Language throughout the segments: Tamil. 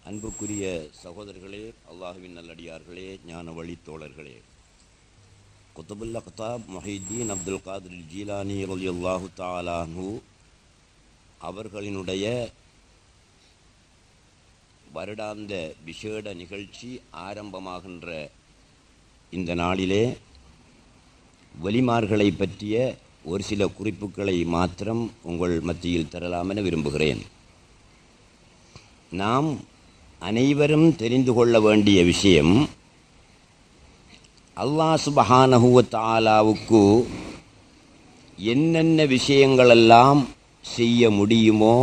அன்புக்குரிய சகோதரர்களே, அல்லாஹுவின் நல்லடியார்களே, ஞான வழித்தோழர்களே, குத்துபுல் அக்தாப் முஹித்தீன் அப்துல் காதிர் ஜீலானி ரலியல்லாஹு தஆலா அன்ஹு அவர்களினுடைய வருடாந்த விசேட நிகழ்ச்சி ஆரம்பமாகின்ற இந்த நாளிலே வலிமார்களை பற்றிய ஒரு சில குறிப்புகளை மாத்திரம் உங்கள் மத்தியில் தரலாம் என விரும்புகிறேன். நாம் அனைவரும் தெரிந்து கொள்ள வேண்டிய விஷயம், அல்லாஹ் சுப்ஹானஹு வ தஆலாவுக்கு என்னென்ன விஷயங்களெல்லாம் செய்ய முடியுமோ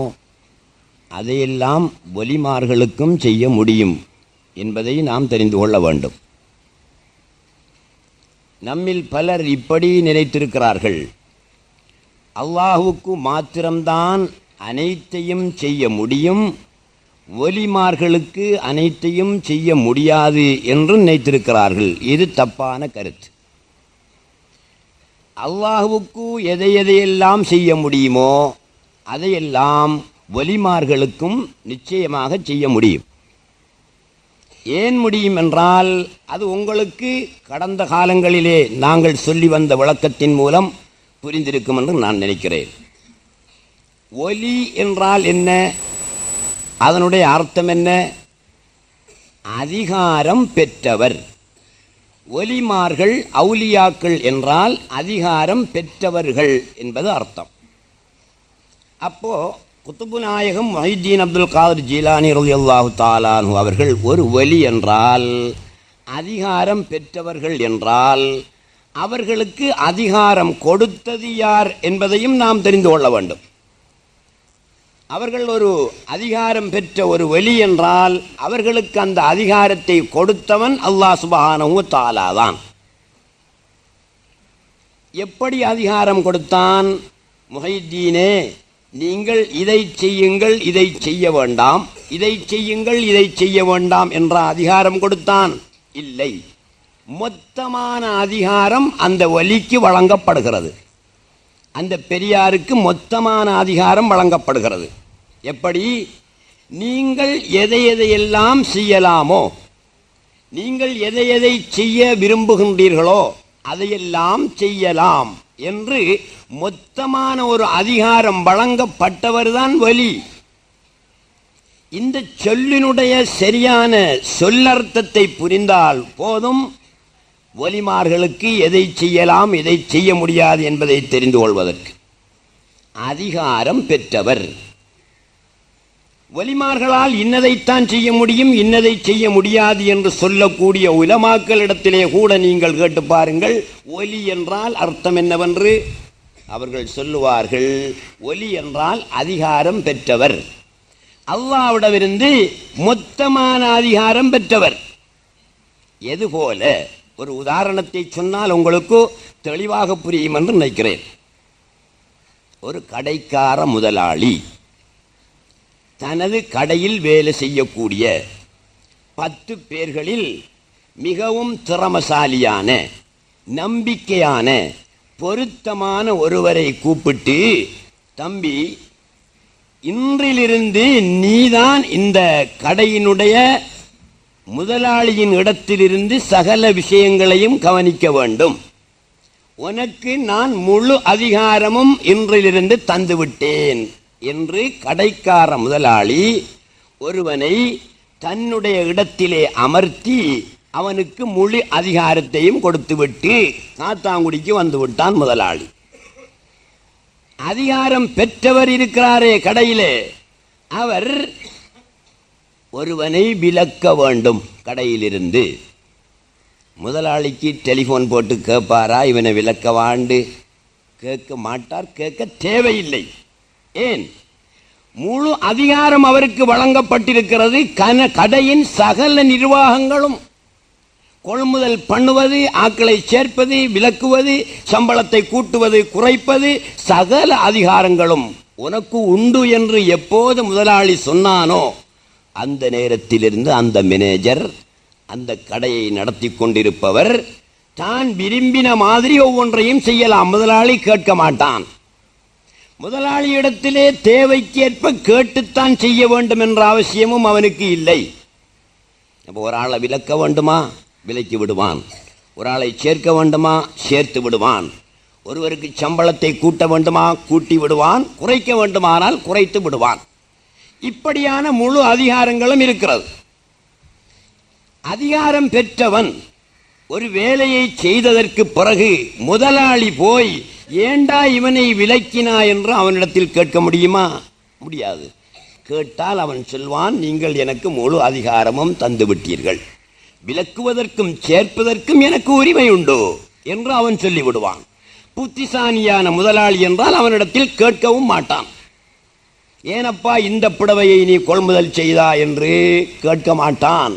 அதையெல்லாம் வலிமார்களுக்கும் செய்ய முடியும் என்பதை நாம் தெரிந்து கொள்ள வேண்டும். நம்மில் பலர் இப்படி நினைத்திருக்கிறார்கள், அல்லாஹுக்கு மாத்திரம்தான் அனைத்தையும் செய்ய முடியும், வலிமார்களுக்கு அனைத்தையும் செய்ய முடியாது என்று நினைத்திருக்கிறார்கள். இது தப்பான கருத்து. அல்லாஹுவுக்கு எதையெல்லாம் செய்ய முடியுமோ அதையெல்லாம் வலிமார்களுக்கும் நிச்சயமாக செய்ய முடியும். ஏன் முடியும் என்றால், அது உங்களுக்கு கடந்த காலங்களிலே நாங்கள் சொல்லி வந்த விளக்கத்தின் மூலம் புரிந்திருக்கும் என்று நான் நினைக்கிறேன். ஒலி என்றால் என்ன, அதனுடைய அர்த்தம் என்ன? அதிகாரம் பெற்றவர். ஒலிமார்கள் அவுலியாக்கள் என்றால் அதிகாரம் பெற்றவர்கள் என்பது அர்த்தம். அப்போ குத்துபு நாயகம் முஹித்தீன் அப்துல் காதிர் ஜீலானி ரலியல்லாஹு தஆலா அன்ஹு அவர்கள் ஒரு வலி என்றால், அதிகாரம் பெற்றவர்கள் என்றால், அவர்களுக்கு அதிகாரம் கொடுத்தது யார் என்பதையும் நாம் தெரிந்து கொள்ள வேண்டும். அவர்கள் ஒரு அதிகாரம் பெற்ற ஒரு வலி என்றால், அவர்களுக்கு அந்த அதிகாரத்தை கொடுத்தவன் அல்லாஹ் சுப்ஹானஹு வ தஆலா தான். எப்படி அதிகாரம் கொடுத்தான்? முஹித்தீனே, நீங்கள் இதை செய்யுங்கள், இதை செய்ய வேண்டாம், இதை செய்யுங்கள், இதை செய்ய வேண்டாம் என்ற அதிகாரம் கொடுத்தான்? இல்லை. மொத்தமான அதிகாரம் அந்த வலிக்கு வழங்கப்படுகிறது. அந்த பெரியாருக்கு மொத்தமான அதிகாரம் வழங்கப்படுகிறது. எப்படி? நீங்கள் எதையெல்லாம் செய்யலாமோ, நீங்கள் எதை செய்ய விரும்புகின்றீர்களோ அதையெல்லாம் செய்யலாம் என்று மொத்தமான ஒரு அதிகாரம் வழங்கப்பட்டவர்தான் வலி. இந்த சொல்லினுடைய சரியான சொல்லர்த்தத்தை புரிந்தால் போதும், வலிமார்களுக்கு எதை செய்யலாம், எதை செய்ய முடியாது என்பதை தெரிந்து கொள்வதற்கு. அதிகாரம் பெற்றவர். வலிமார்களால் இன்னதைத்தான் செய்ய முடியும், இன்னதை செய்ய முடியாது என்று சொல்லக்கூடிய உலமாக்களிடத்திலே கூட நீங்கள் கேட்டு பாருங்கள், ஒலி என்றால் அர்த்தம் என்னவென்று. அவர்கள் சொல்லுவார்கள், ஒலி என்றால் அதிகாரம் பெற்றவர், அல்லாஹ்விடமிருந்து மொத்தமான அதிகாரம் பெற்றவர். எதுபோல ஒரு உதாரணத்தை சொன்னால் உங்களுக்கு தெளிவாக புரியும் என்று நினைக்கிறேன். ஒரு கடைக்கார முதலாளி தனது கடையில் வேலை செய்யக்கூடிய 10 பேர்களில் மிகவும் திறமசாலியான, நம்பிக்கையான, பொருத்தமான ஒருவரை கூப்பிட்டு, தம்பி, இன்றிலிருந்து நீதான் இந்த கடையினுடைய முதலாளியின் இடத்திலிருந்து சகல விஷயங்களையும் கவனிக்க வேண்டும், உனக்கு நான் முழு அதிகாரமும் இன்றிலிருந்து தந்துவிட்டேன் என்று கடைக்கார முதலாளி ஒருவனை தன்னுடைய இடத்திலே அமர்த்தி அவனுக்கு முழு அதிகாரத்தையும் கொடுத்துவிட்டு காத்தாங்குடிக்கு வந்து விட்டான் முதலாளி. அதிகாரம் பெற்றவர் இருக்கிறாரே கடையிலே, அவர் ஒருவனை விலக்க வேண்டும் கடையிலிருந்து. முதலாளிக்கு டெலிஃபோன் போட்டு கேட்பாரா இவனை விலக்க வாண்டு? கேட்க மாட்டார், கேட்க தேவையில்லை. ஏன்? முழு அதிகாரம் அவருக்கு வழங்கப்பட்டிருக்கிறது. கடையின் சகல நிர்வாகங்களும், கொள்முதல் பண்ணுவது, ஆட்களை சேர்ப்பது, விலக்குவது, சம்பளத்தை கூட்டுவது, குறைப்பது, சகல அதிகாரங்களும் உனக்கு உண்டு என்று எப்போது முதலாளி சொன்னானோ அந்த நேரத்திலிருந்து அந்த மேனேஜர், அந்த கடையை நடத்தி கொண்டிருப்பவர் தான் விரும்பின மாதிரி ஒவ்வொன்றையும் செய்யலாம். முதலாளி கேட்க மாட்டான். முதலாளியிடத்திலே தேவைக்கேற்ப கேட்டுத்தான் செய்ய வேண்டும் என்ற அவசியமும் அவனுக்கு இல்லை. அப்போ ஒரு ஆளை விலக்க வேண்டுமா, விலக்கி விடுவான். ஒரு ஆளை சேர்க்க வேண்டுமா, சேர்த்து விடுவான். ஒருவருக்கு சம்பளத்தை கூட்ட வேண்டுமா, கூட்டி விடுவான். குறைக்க வேண்டுமானால் குறைத்து விடுவான். இப்படியான முழு அதிகாரங்களும் இருக்கிறது. அதிகாரம் பெற்றவன் ஒரு வேலையை செய்ததற்கு பிறகு முதலாளி போய் ஏண்டா இவனை விலக்கினா என்று அவனிடத்தில் கேட்க முடியுமா? முடியாது. கேட்டால் அவன் சொல்வான், நீங்கள் எனக்கு முழு அதிகாரமும் தந்து விட்டீர்கள், விலக்குவதற்கும் சேர்ப்பதற்கும் எனக்கு உரிமை உண்டு என்று அவன் சொல்லிவிடுவான். புத்திசாலியான முதலாளி என்றால் அவனிடத்தில் கேட்கவும் மாட்டான். ஏனப்பா இந்த புடவையை நீ கொள்முதல் செய்தா என்று கேட்க மாட்டான்.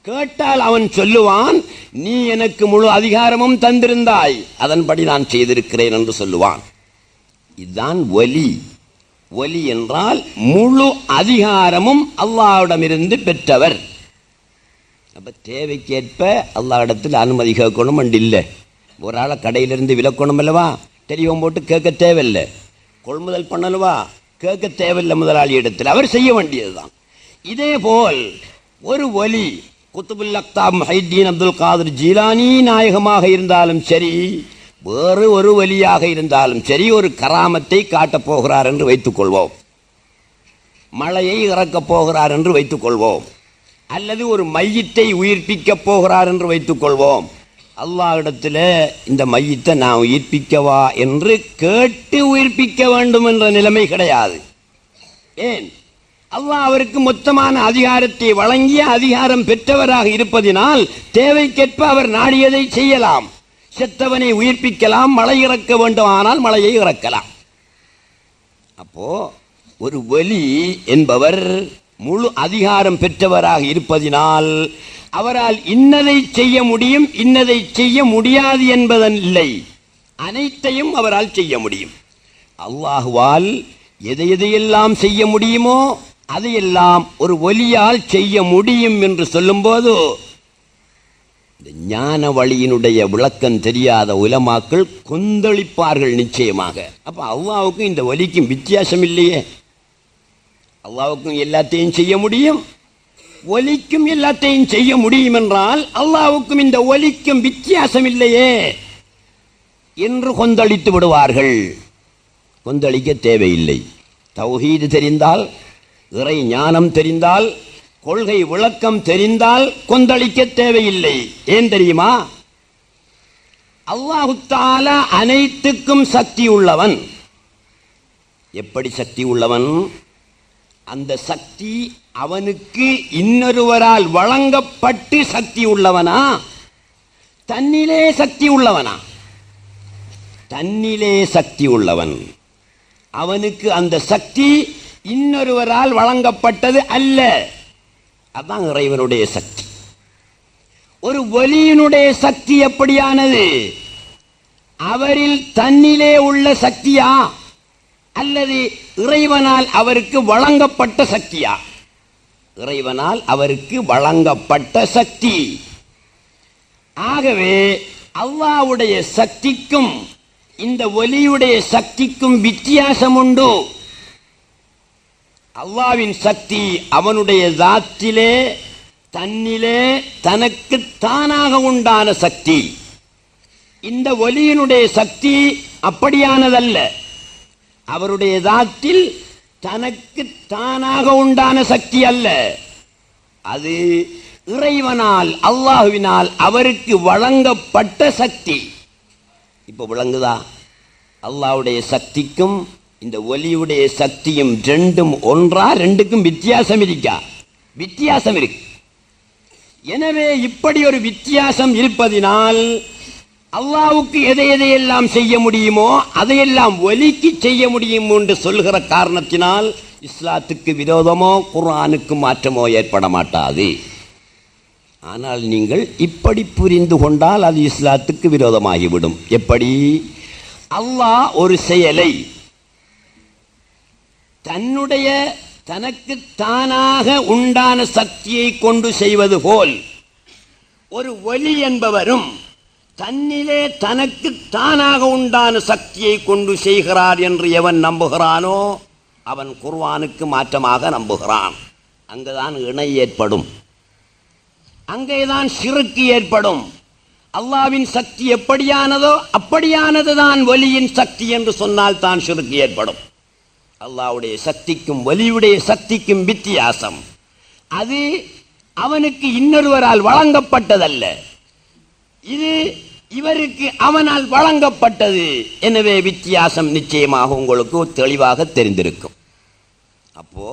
கேட்டால் அவன் சொல்லுவான், நீ எனக்கு முழு அதிகாரமும் தந்திருந்தாய், அதன்படி நான் செய்திருக்கிறேன் என்று சொல்லுவான். இதுதான் ஒலி. ஒலி என்றால் முழு அதிகாரமும் அல்லாஹ்விடமிருந்து பெற்றவர். அப்ப தேவைக்கேற்ப அல்லாஹ்விடத்தில் அனுமதி கேட்கணும் அண்டு இல்லை. ஒரு ஆளை கடையிலிருந்து விலக்கணும் அல்லவா, டெலிஃபோன் போட்டு கேட்க தேவையில்லை. கொள்முதல் பண்ணலவா, கேட்க தேவையில்லை முதலாளி இடத்தில், அவர் செய்ய வேண்டியதுதான். இதே போல் ஒரு ஒலி, குத்துபுல் அக்தாப் முஹைதீன் அப்துல் காதிர் ஜீலானி நாயகமாக இருந்தாலும் சரி, வேறு ஒரு வலியாக இருந்தாலும் சரி, ஒரு கராமத்தை காட்டப் போகிறார் என்று வைத்துக் கொள்வோம். மழையை இறக்கப் போகிறார் என்று வைத்துக் கொள்வோம். அல்லது ஒரு மையத்தை உயிர்ப்பிக்கப் போகிறார் என்று வைத்துக் கொள்வோம். அல்லாஹ்விடத்தில் இந்த மையத்தை நான் உயிர்ப்பிக்கவா என்று கேட்டு உயிர்ப்பிக்க வேண்டும் என்ற நிலைமை கிடையாது. ஏன்? அல்லாஹ் அவருக்கு மொத்தமான அதிகாரத்தை வழங்கிய அதிகாரம் பெற்றவராக இருப்பதினால் தேவைக்கேற்ப அவர் நாடியதை செய்யலாம். செத்தவனை உயிர்ப்பிக்கலாம், மழை இறக்க வேண்டுமானால் மழையை இறக்கலாம். அப்போ ஒரு வலி என்பவர் முழு அதிகாரம் பெற்றவராக இருப்பதினால் அவரால் இன்னதை செய்ய முடியும், இன்னதை செய்ய முடியாது என்பதன் இல்லை, அனைத்தையும் அவரால் செய்ய முடியும். அல்லாஹுவால் எதையெல்லாம் செய்ய முடியுமோ அதையெல்லாம் ஒரு ஒலியால் செய்ய முடியும் என்று சொல்லும்போது இந்த ஞான வழியினுடைய விளக்கம் தெரியாத உலமாக்கள் கொந்தளிப்பார்கள் நிச்சயமாக. அப்ப அல்லாஹ்வுக்கும் இந்த ஒலிக்கும் வித்தியாசம் இல்லையே. அல்லாஹ்வுக்கும் எல்லாத்தையும் செய்ய முடியும், ஒலிக்கும் எல்லாத்தையும் செய்ய முடியும் என்றால் அல்லாஹ்வுக்கும் இந்த ஒலிக்கும் வித்தியாசம் இல்லையே என்று கொந்தளித்து விடுவார்கள். கொந்தளிக்க தேவையில்லை. தௌஹீது தெரிந்தால், இறை ஞானம் தெரிந்தால், கொள்கை விளக்கம் தெரிந்தால் கொந்தளிக்க தேவையில்லை. ஏன் தெரியுமா? அல்லாஹு தஆலா அனைத்துக்கும் சக்தி உள்ளவன். எப்படி சக்தி உள்ளவன்? அந்த சக்தி அவனுக்கு இன்னொருவரால் வழங்கப்பட்டு சக்தி உள்ளவனா, தன்னிலே சக்தி உள்ளவனா? தன்னிலே சக்தி உள்ளவன். அவனுக்கு அந்த சக்தி இன்னொருவரால் வழங்கப்பட்டது அல்ல. அதான் இறைவனுடைய சக்தி. ஒரு வலியினுடைய சக்தி எப்படியானது? அவரில் தன்னிலே உள்ள சக்தியா அல்லது இறைவனால் அவருக்கு வழங்கப்பட்ட சக்தியா? இறைவனால் அவருக்கு வழங்கப்பட்ட சக்தி. ஆகவே அல்லாஹ்வுடைய சக்திக்கும் இந்த ஒலியுடைய சக்திக்கும் வித்தியாசம் உண்டு. அல்லாஹ்வின் சக்தி அவனுடைய தாத்திலே, தன்னிலே, தனக்கு தானாக உண்டான சக்தி. இந்த ஒலியினுடைய சக்தி அப்படியானதல்ல. அவருடைய தாத்தில் தனக்கு தானாக உண்டான சக்தி அல்ல. அது இறைவனால், அல்லாஹ்வினால் அவருக்கு வழங்கப்பட்ட சக்தி. இப்ப விளங்குதா? அல்லாஹ்வுடைய சக்திக்கும் இந்த ஒலியுடைய சக்தியும் ரெண்டும் ஒன்றா? ரெண்டுக்கும் வித்தியாசம் இருக்கா? வித்தியாசம் இருக்கு. எனவே இப்படி ஒரு வித்தியாசம் இருப்பதினால் அல்லாஹ்வுக்கு எதையெல்லாம் செய்ய முடியுமோ அதையெல்லாம் ஒலிக்கு செய்ய முடியும் என்று சொல்கிற காரணத்தினால் இஸ்லாத்துக்கு விரோதமோ குர்ஆனுக்கு மாற்றமோ ஏற்பட மாட்டாது. ஆனால் நீங்கள் இப்படி புரிந்து கொண்டால் அது இஸ்லாத்துக்கு விரோதமாகிவிடும். எப்படி? அல்லாஹ் ஒரு செயலை தன்னுடைய தனக்கு தானாக உண்டான சக்தியை கொண்டு செய்வது போல் ஒரு ஒலி என்பவரும் தன்னிலே தனக்கு தானாக உண்டான சக்தியை கொண்டு செய்கிறார் என்று எவன் நம்புகிறானோ அவன் குர்ஆனுக்கு மாற்றமாக நம்புகிறான். அங்குதான் இணை ஏற்படும், அங்கேதான் ஷிர்க் ஏற்படும். அல்லாஹ்வின் சக்தி எப்படியானதோ அப்படியானதுதான் வலியின் சக்தி என்று சொன்னால் தான் ஷிர்க் ஏற்படும். அல்லாஹ்வுடைய சக்திக்கும் வலியுடைய சக்திக்கும் வித்தியாசம். அது அவனுக்கு இன்னொருவரால் வழங்கப்பட்டதல்ல, இது இவருக்கு அவனால் வழங்கப்பட்டது. எனவே வித்தியாசம் நிச்சயமாக உங்களுக்கு தெளிவாக தெரிந்திருக்கும். அப்போ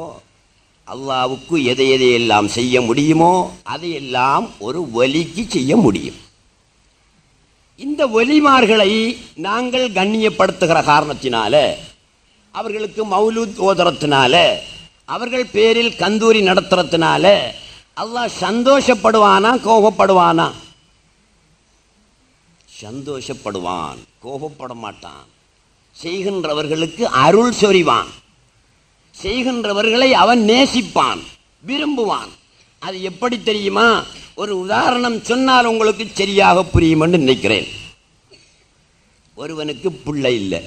அல்லாஹ்வுக்கு எதை எதையெல்லாம் செய்ய முடியுமோ அதையெல்லாம் ஒரு வலிக்கு செய்ய முடியும். இந்த வலிமார்களை நாங்கள் கண்ணியப்படுத்துகிற காரணத்தினால, அவர்களுக்கு மௌலூத் ஓதுறத்தினால, அவர்கள் பேரில் கந்தூரி நடத்துறதுனால அல்லாஹ் சந்தோஷப்படுவானா கோபப்படுவானா? சந்தோஷப்படுவான், கோபப்பட மாட்டான். செய்கின்றவர்களுக்கு அருள் சொரிவான், செய்கின்றவர்களை அவன் நேசிப்பான், விரும்புவான். அது எப்படி தெரியுமா? ஒரு உதாரணம் சொன்னால் உங்களுக்கு சரியாக புரியும் என்று நினைக்கிறேன். ஒருவனுக்கு பிள்ளை இல்லை,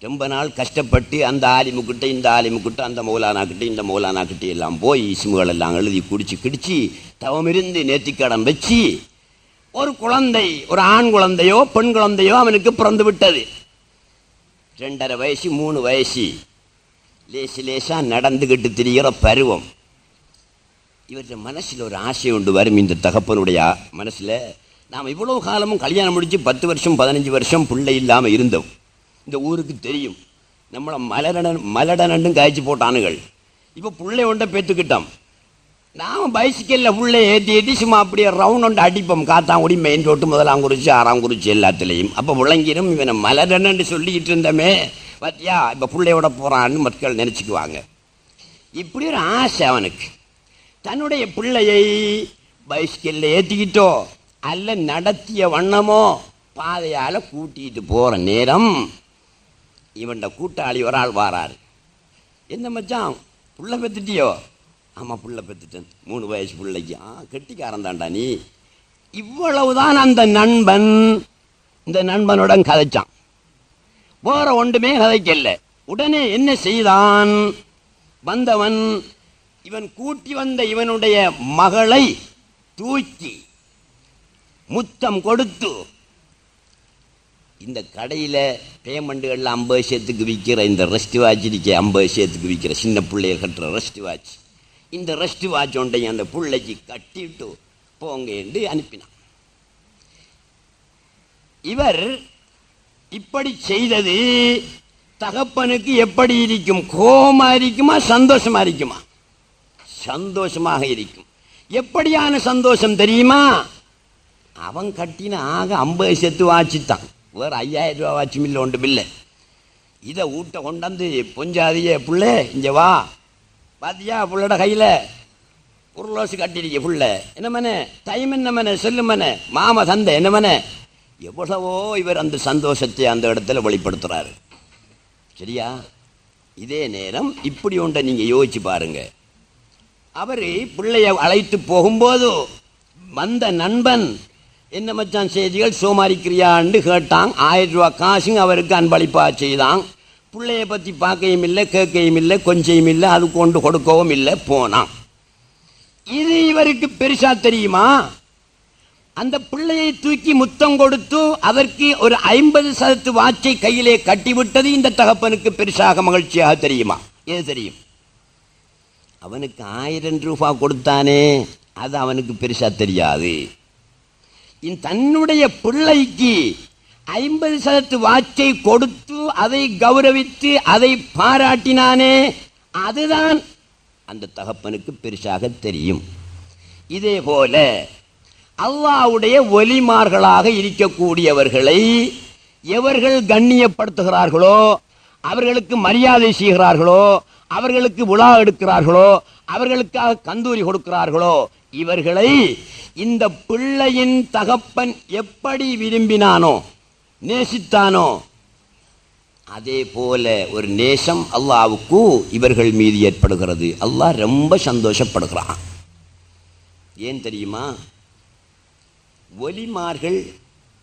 ரொம்ப நாள் கஷ்டப்பட்டு அந்த ஆலிமுக்கிட்ட இந்த ஆலிமுக்கிட்ட அந்த மௌலானாக்கிட்ட இந்த மௌலானாக்கிட்ட எல்லாம் போய் இஸ்முகள் எல்லாம் எழுதி குடிச்சு கிடிச்சு தவமிருந்து நேர்த்திக்கடன் வச்சு ஒரு குழந்தை, ஒரு ஆண் குழந்தையோ பெண் குழந்தையோ அவனுக்கு பிறந்து விட்டது. 2.5 வயசு 3 வயசு, லேசு லேசாக நடந்துக்கிட்டு திரிகிற பருவம். இவற்றை மனசில் ஒரு ஆசை உண்டு வரும். இந்த தகப்பனுடைய மனசில், நாம் இவ்வளவு காலமும் கல்யாணம் முடித்து 10 வருஷம் 15 வருஷம் பிள்ளை இல்லாமல் இருந்தோம். இந்த ஊருக்கு தெரியும், நம்மளை மலடனண்டும் காய்ச்சி போட்டானுகள். இப்போ பிள்ளை ஒன்றை பெற்றுக்கிட்டோம். நாம் பைசிக்கலில் பிள்ளை ஏற்றி சும்மா அப்படியே ரவுண்ட் ஒன்று அடிப்போம். காத்தாங்குடி மெயின் ரோட்டு 1ஆம் குறிச்சி 6ஆம் குறிச்சி எல்லாத்துலேயும். அப்போ விளங்கிடும் இவனை மலடனன்னு சொல்லிக்கிட்டு இருந்தோமே பார்த்தியா, இப்போ பிள்ளையோட போகிறான்னு மக்கள் நினச்சிக்குவாங்க. இப்படி ஒரு ஆசை அவனுக்கு. தன்னுடைய பிள்ளையை பைஸ்கல்ல ஏற்றிக்கிட்டோ அல்ல நடத்திய வண்ணமோ பாதையால் கூட்டிகிட்டு போகிற நேரம் இவன்ட கூட்டாளி ஒரு ஆள் வாராரு. என்ன மச்சான் புள்ள பெற்றுட்டியோ? ஆமாம் புள்ள பெற்றுட்டேன், 3 வயசு பிள்ளைக்கு. கெட்டிக்காரன் தாண்டா நீ. இவ்வளவுதான் அந்த நண்பன் இந்த நண்பனுடன் கதைச்சான். வேற ஒன்றுமே கதைக்கல. உடனே என்ன செய்தான்? வந்தவன் இவன் கூட்டி வந்த இவனுடைய மகளை தூக்கி முத்தம் கொடுத்து, இந்த கடையில் பேமெண்ட்டுகளில் 50 சேத்துக்கு விற்கிற இந்த ரெஸ்ட் வாட்ச் இருக்க, 50 சேத்துக்கு விற்கிற சின்ன பிள்ளைகள் கட்டுற ரெஸ்ட் வாட்ச், இந்த ரெஸ்ட் வாட்ச் ஒன்றையும் அந்த பிள்ளைக்கு கட்டிட்டு போங்க என்று அனுப்பினான். இவர் இப்படி செய்தது தகப்பனுக்கு எப்படி இருக்கும்? கோபமா இருக்குமா சந்தோஷமா இருக்குமா? சந்தோஷமாக இருக்கும். எப்படியான சந்தோஷம் தெரியுமா? அவன் கட்டின ஆக 50 செத்து வாச்சித்தான், வேறு 5000 ரூபா வாச்சும் இல்லை, ஒன்றும் இல்லை. இதை வீட்டை கொண்டாந்து பொஞ்சாதிய புள்ளை இங்கே வா, பார்த்தியா புள்ளோட கையில் உருளோசு கட்டிருக்க புள்ள, என்ன மனே டைம் என்ன மனே சொல்லு மனே, மாமா தந்தை என்ன மனே. எவ்வளவோ இவர் அந்த சந்தோஷத்தை அந்த இடத்துல வெளிப்படுத்துகிறாரு. சரியா? இதே நேரம் இப்படி ஒன்றை நீங்கள் யோசிச்சு பாருங்க. அவர் பிள்ளைய அழைத்து போகும்போது வந்த நண்பன் என்ன மச்சான் செய்திகள் சோமாரிக்கிறியான்னு கேட்டான். 1000 ரூபா காசுங்க அவருக்கு அன்பளிப்பாக செய்தான். பிள்ளைய பற்றி பார்க்கையும் இல்லை, கேட்கையும் இல்லை, கொஞ்சையும் இல்லை, அது கொண்டு கொடுக்கவும் இல்லை, போனான். இது இவருக்கு பெருசா தெரியுமா? அந்த பிள்ளையை தூக்கி முத்தம் கொடுத்து அதற்கு ஒரு 50% வாட்சை கையிலே கட்டிவிட்டது இந்த தகப்பனுக்கு பெருசாக மகிழ்ச்சியாக தெரியுமா? எது தெரியும்? அவனுக்கு 1000 ரூபாய் கொடுத்தானே, அது அவனுக்கு பெருசா தெரியாது. தன்னுடைய பிள்ளைக்கு 50% வாட்சை கொடுத்து அதை கௌரவித்து அதை பாராட்டினானே, அதுதான் அந்த தகப்பனுக்கு பெருசாக தெரியும். இதே போல அல்லாஹ்வுடைய ஒலிமார்களாக இருக்கக்கூடியவர்களை எவர்கள் கண்ணியப்படுத்துகிறார்களோ, அவர்களுக்கு மரியாதை செய்கிறார்களோ, அவர்களுக்கு விழா எடுக்கிறார்களோ, அவர்களுக்காக கந்தூரி கொடுக்கிறார்களோ, இவர்களை இந்த பிள்ளையின் தகப்பன் எப்படி விரும்பினானோ நேசித்தானோ அதே போல ஒரு நேசம் அல்லாஹ்வுக்கு இவர்கள் மீது ஏற்படுகிறது. அல்லாஹ் ரொம்ப சந்தோஷப்படுகிறான். ஏன் தெரியுமா? ஒலிமார்கள்,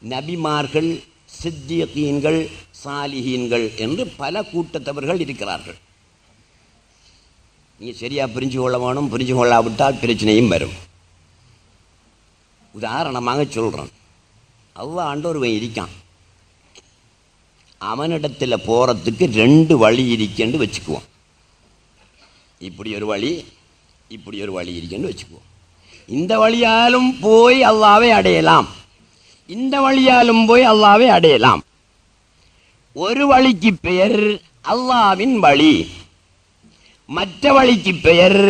நபிமார்கள், சித்தியகீன்கள், சாலிஹீன்கள் என்று பல கூட்டத்தவர்கள் இருக்கிறார்கள். நீங்கள் சரியாக புரிஞ்சு கொள்ள வேணும். புரிஞ்சு கொள்ளாவிட்டால் பிரச்சனையும் வரும். உதாரணமாக சொல்கிறேன். அல்லாஹ் ஆண்டவன் இருக்கான். அவனிடத்தில் போகிறதுக்கு 2 வழி இருக்குன்னு வச்சுக்குவோம். இப்படி ஒரு வழி, இப்படி ஒரு வழி இருக்குன்னு வச்சுக்குவோம். இந்த வழியாலும் போய் அல்லாஹ்வை அடையலாம், இந்த வழியாலும் போய் அல்லாஹ்வை அடையலாம். ஒரு வழிக்கு பெயர் அல்லாஹ்வின் வழி, மற்ற வழிக்கு பெயர்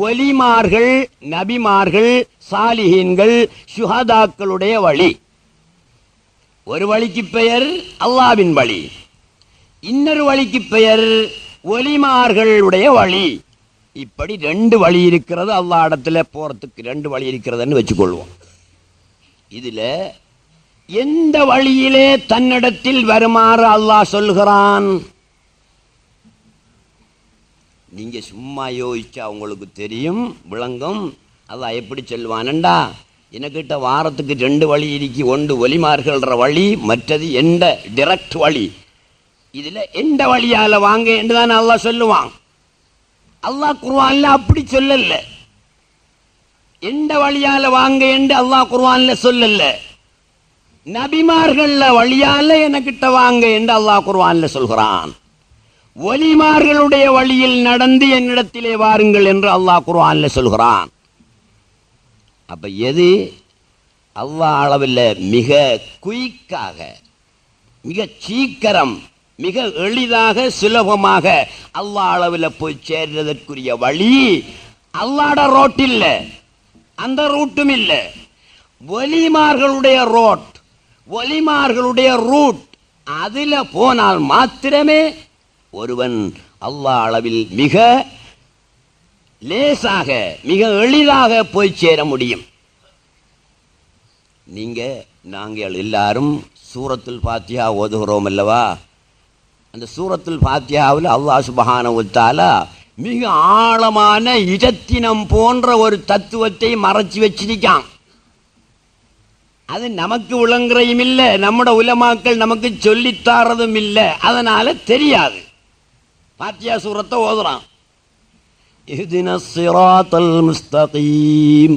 ஒலிமார்கள், நபிமார்கள், சாலிஹீன்கள், சுஹதாக்களுடைய வழி. ஒரு வழிக்கு பெயர் அல்லாஹ்வின் வழி, இன்னொரு வழிக்கு பெயர் ஒலிமார்களுடைய வழி. இப்படி 2 வழி இருக்கிறது. அல்லாஹ் இடத்துல போறதுக்கு 2 வழி இருக்கிறதுன்னு வச்சுக்கொள்வோம். இதில் எந்த வழியிலே தன்னிடத்தில் வருமாறு அல்லாஹ் சொல்கிறான்? நீங்க சும்மா யோசிச்சா உங்களுக்கு தெரியும், விளங்கும். அல்லாஹ் எப்படி சொல்வானண்டா, எனக்கிட்ட வாரத்துக்கு 2 வழி இருக்கு. ஒன்று ஒலிமார்கள்ற வழி, மற்றது எந்த டிரெக்ட் வழி. இதில் எந்த வழியால் வாங்க என்று தான் அல்லாஹ் சொல்லுவான். அல்லாஹ் குர்ஆன்ல அப்படி சொல்லல. எந்த வழியால் வாங்க என்று அல்லாஹ் குர்ஆன்ல சொல்லல. நபிமார்கள வழியால எனக்கிட்ட வாங்க என்று அல்லாஹ் குர்ஆன்ல சொல்கிறான். ஒலிமார்களுடைய வழியில் நடந்து என்னிடத்திலே வாருங்கள் என்று அல்லாஹ் குர்ஆன்ல சொல்கிறான். அப்ப எது அல்லாஹ் அளவில் மிக குயிக்காக, மிக சீக்கிரம், மிக எளிதாக, சுலபமாக அல்லாஹ் அளவில் போய் சேர்றதற்குரிய வழி அல்லாஹ்ட ரோட் இல்லை, அந்த ரூட்டும் இல்லை. ஒலிமார்களுடைய ரோட், ஒலிமார்களுடைய ரூட், அதில் போனால் மாத்திரமே ஒருவன் அல்லாஹ் அளவில் மிக லேசாக, மிக எளிதாக போய் சேர முடியும். நாங்கள் எல்லாரும் சூரத்துல் ஃபாத்திஹா ஓதுகிறோம் அல்லவா? அந்த சூரத்துல் ஃபாத்திஹாவில் அல்லாஹ் சுப்ஹானஹு வ தஆலா மிக ஆழமான இரத்தினம் போன்ற ஒரு தத்துவத்தை மறைச்சி வச்சிருக்கான். அது நமக்கு விளங்குறையும் இல்லை, நம்முட உலமாக்கள் நமக்கு சொல்லித்தாரதும் இல்லை, அதனால தெரியாது. ஃபாத்திஹா சூரத்தை ஓதுறான். இஹ்தினஸ் ஸிராத்தல் முஸ்தகீம்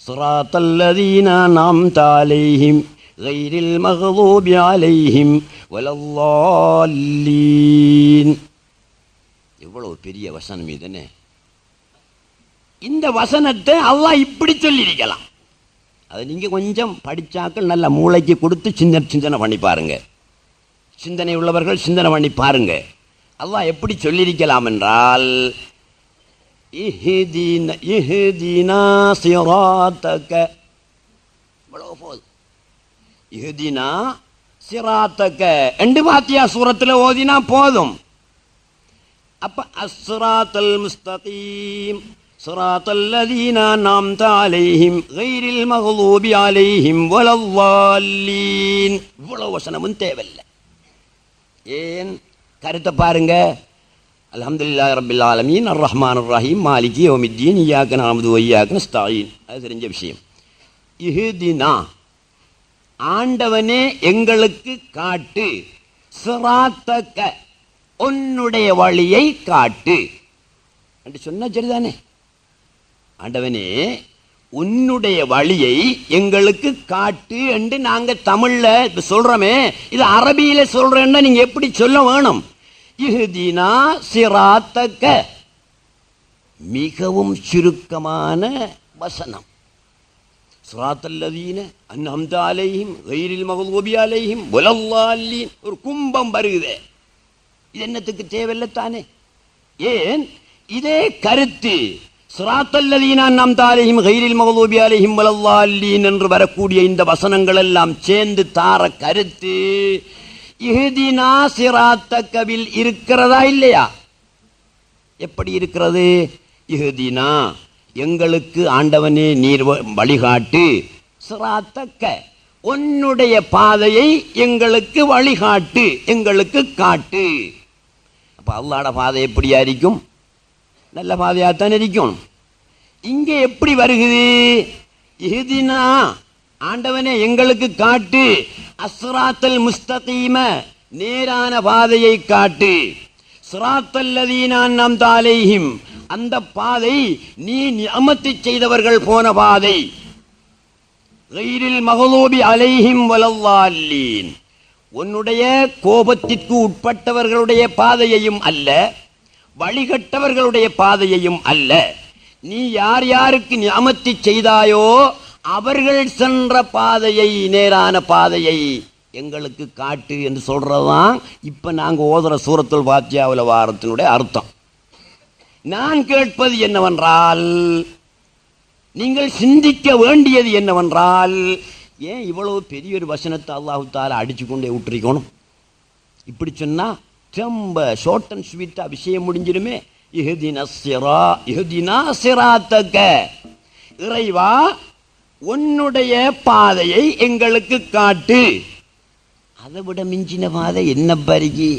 ஸிராத்தல் லதீன அன்அம்த அலைஹிம் கைரில் மக்தூபி அலைஹிம் வலல்லாலீன். எவ்வளவு பெரிய வசனம் இதுன்னு. இந்த வசனத்தை அல்லாஹ் இப்படி சொல்லியிருக்கலாம். அது நீங்க கொஞ்சம் படிச்சாக்கள் நல்ல மூளைக்கு கொடுத்து சிந்தனை பண்ணி பாருங்க. சிந்தனை உள்ளவர்கள் சிந்தனை பண்ணி பாருங்க. அல்லாஹ் எப்படி சொல்லியிருக்கலாம் என்றால், இஹ்தினா சிராத்தக, இவ்வளவு போதும். இஹ்தினா சிராத்தக என்று ஃபாத்திஹா சூரத்தில் ஓதினா போதும். அப்ப அஸ்ஸிராத்தல் முஸ்தகீம் ஸிராத்தல் லதீன அன்அம்த அலைஹிம் கைரில் மக்தூபி அலைஹிம் வலல்லாலீன். இவ்வளவு வசனமும் தேவையில்லை. ஏன்? கருத்தை பாருங்க. அல்ஹம்துலில்லாஹி ரப்பில் ஆலமீன் அர் ரஹ்மானிர் ரஹீம் மாலிகி யௌமித்தீன் இய்யாக நஅபுது வ இய்யாக நஸ்தஈன். அது தெரிஞ்ச விஷயம். இஹ்தினா, ஆண்டவனே எங்களுக்கு காட்டு, சிராத்தக, உன்னுடைய வழியை காட்டு என்று சொன்னா சரிதானே? ஆண்டவனே உன்னுடைய வழியை எங்களுக்கு காட்டு என்று நாங்க தமிழ்ல சொல்றோமே, இது அரபியில சொல்றேன்னா நீங்க எப்படி சொல்ல வேணும்? இஹ்தினா சிராத்தக, மிகவும் சுருக்கமான வசனம். ஸிராத்தல் லதீன அன்அம்த அலைஹிம் கைரில் மக்தூபி அலைஹிம் வலல்லாலீன். ஒரு கும்பம் வருகுதே, இது என்னத்துக்கு தேவையில்லைத்தானே? ஏன்? இதே கருத்து ஸிராத்தல் லதீன அன்அம்த அலைஹிம் கைரில் மக்தூபி அலைஹிம் வலல்லாலீன் என்று வரக்கூடிய இந்த வசனங்கள் எல்லாம் சேர்ந்து தார கருத்து இஹ்தினா சிராத்தகவில் இருக்கிறதா இல்லையா? எப்படி இருக்கிறது? இஹ்தினா, எங்களுக்கு ஆண்டவனே நீர் வழிகாட்டு, சிராத்தக, உன்னுடைய பாதையை எங்களுக்கு வழிகாட்டு, எங்களுக்கு காட்டு. அப்ப அல்லாஹ்வுடைய பாதை எப்படியா இருக்கும்? நல்ல பாதையாத்தான் இருக்கும். இங்கே எப்படி வருகிறது? இஹ்தினா ஆண்டவனே எங்களுக்கு காட்டு, அஸ்ராத்தல் முஸ்தகீம நேரான பாதையை காட்டு, சிராத்தல் லதீன அன்அம்த அலைஹிம் அந்த பாதை நீ நிஅமத்து செய்தவர்கள் போன பாதை, கைரில் மக்லூபி அலைஹிம் வலல்லாலீன் உன்னுடைய கோபத்திற்கு உட்பட்டவர்களுடைய பாதையையும் அல்ல, வழிகட்டவர்களுடைய பாதையையும் அல்ல, நீ யார் யாருக்கு நிஅமத்து செய்தாயோ அவர்கள் சென்ற பாதையை, நேரான பாதையை எங்களுக்கு காட்டு என்று சொல்றதுதான் இப்ப நாங்க ஓதுற சூரத்துல் ஃபாத்திஹாவுல வாரத்தினுடைய அர்த்தம். நான் கேட்பது என்னவென்றால், நீங்கள் சிந்திக்க வேண்டியது என்னவென்றால், ஏன் இவ்வளவு பெரிய ஒரு வசனத்தை அல்லாஹு தஆலா அடிச்சு கொண்டே விட்டுருக்கணும்? இப்படி சொன்னா ரொம்ப ஷார்ட் அண்ட் ஸ்வீட்டா விஷயம் முடிஞ்சிருமே. இஹ்தினா சிராத்தக, இறைவா உன்னுடைய பாதையை எங்களுக்கு காட்டு. அதை விட மிஞ்சின பாதை என்ன பருகி?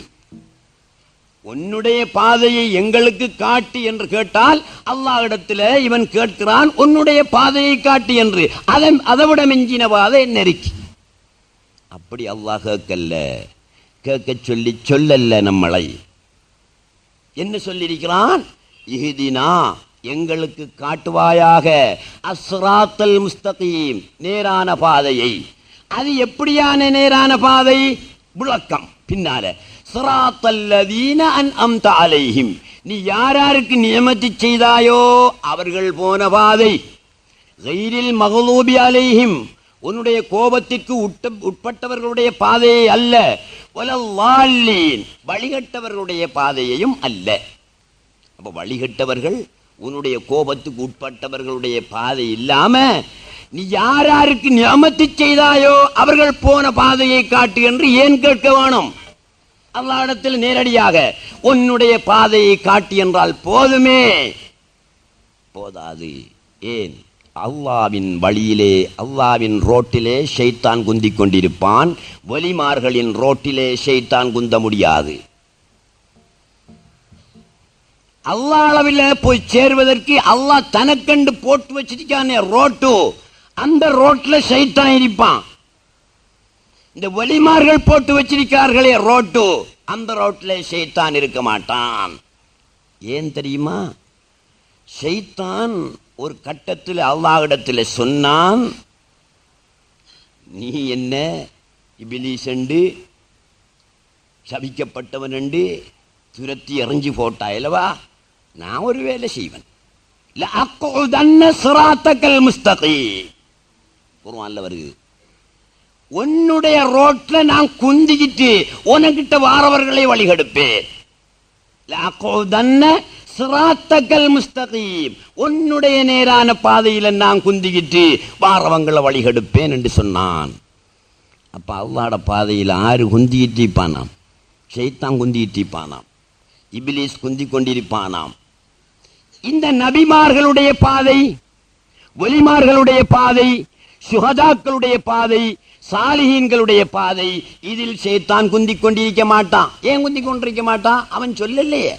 உன்னுடைய பாதையை எங்களுக்கு காட்டு என்று கேட்டால் அல்லாஹ்விடத்தில் இவன் கேட்கிறான் உன்னுடைய பாதையை காட்டு என்று. அதை விட மிஞ்சின பாதை என்ன இருக்கு? அப்படி அல்லாஹ் கேட்கல்ல, கேட்க சொல்லி சொல்லல்ல நம்மளை. என்ன சொல்லியிருக்கிறான்? இஹ்தினா எங்களுக்கு காட்டுவாயாக, அஸ்ராத்தல் முஸ்தகீம் நேரான பாதையை. அது எப்படியான நேரான பாதை? விளக்கம் பின்னால. சிராத்தல் லதீன அன்அம்த அலைஹிம் நீ யாராருக்கு நியமத்து செய்தாயோ அவர்கள் போன பாதை, கைரில் மக்லூபி அலைஹிம் உன்னுடைய கோபத்திற்கு உட்பட்டவர்களுடைய பாதையை அல்ல, வலல்லாலீன் வழிகட்டவர்களுடைய பாதையையும் அல்ல. அப்ப வழிகட்டவர்கள் உன்னுடைய கோபத்துக்கு உட்பட்டவர்களுடைய பாதை இல்லாம நீ யாராருக்கு நியமத்து செய்தாயோ அவர்கள் போன பாதையை காட்டு என்று ஏன் கேட்க வேணும்? அல்லாஹ்விடத்தில் நேரடியாக உன்னுடைய பாதையை காட்டு என்றால் போதுமே. போதாது. ஏன்? அல்லாஹ்வின் வழியிலே, அல்லாஹ்வின் ரோட்டிலே ஷைத்தான் குந்திக் கொண்டிருப்பான். வலிமார்களின் ரோட்டிலே ஷைத்தான் குந்த முடியாது. அல்லாஹ் அளவில் போய் சேர்வதற்கு அல்லாஹ் தனக்கண்டு போட்டு வச்சிருக்கானே ரோட்டு, அந்த ரோட்ல ஷைத்தான் இருப்பான். இந்த வலிமார்கள் போட்டு வச்சிருக்கார்களே ரோட்டு, அந்த ரோட்ல ஷைத்தான் இருக்க மாட்டான். ஏன் தெரியுமா? ஷைத்தான் ஒரு கட்டத்தில் அல்லாஹ்விடத்தில் சொன்னான், நீ என்ன இபிலீஸ் என்று சபிக்கப்பட்டவன் என்று துரத்தி எறிஞ்சு போட்டாயல்லவா, நான் ஒரு வேலை செய்வன். குர்ஆன்ல வருது, உன்னுடைய ரோட்ல நான் குந்திக்கிட்டு உனக்கிட்ட வாரவர்களை வழிகெடுப்பேன். உன்னுடைய நேரான பாதையில நான் குந்திக்கிட்டு வாரவங்களை வழிகெடுப்பேன் என்று சொன்னான். அப்ப அல்லாஹ்வோட பாதையில் ஆறு குந்திக்கிட்டு இருப்பானாம்? ஷைத்தான் குந்திக்கிட்டு இருப்பானாம், இபிலீஸ் குந்தி கொண்டிருப்பானாம். இந்த நபிமார்களுடைய பாதை, வலிமார்களுடைய பாதை, சுஹதாக்களுடைய பாதை, சாலிஹீன்களுடைய பாதை, இதில் ஷைத்தான் குந்திக் கொண்டிருக்க மாட்டான். ஏன் குந்திக் கொண்டிருக்க மாட்டான்? அவன் சொல்லலையே.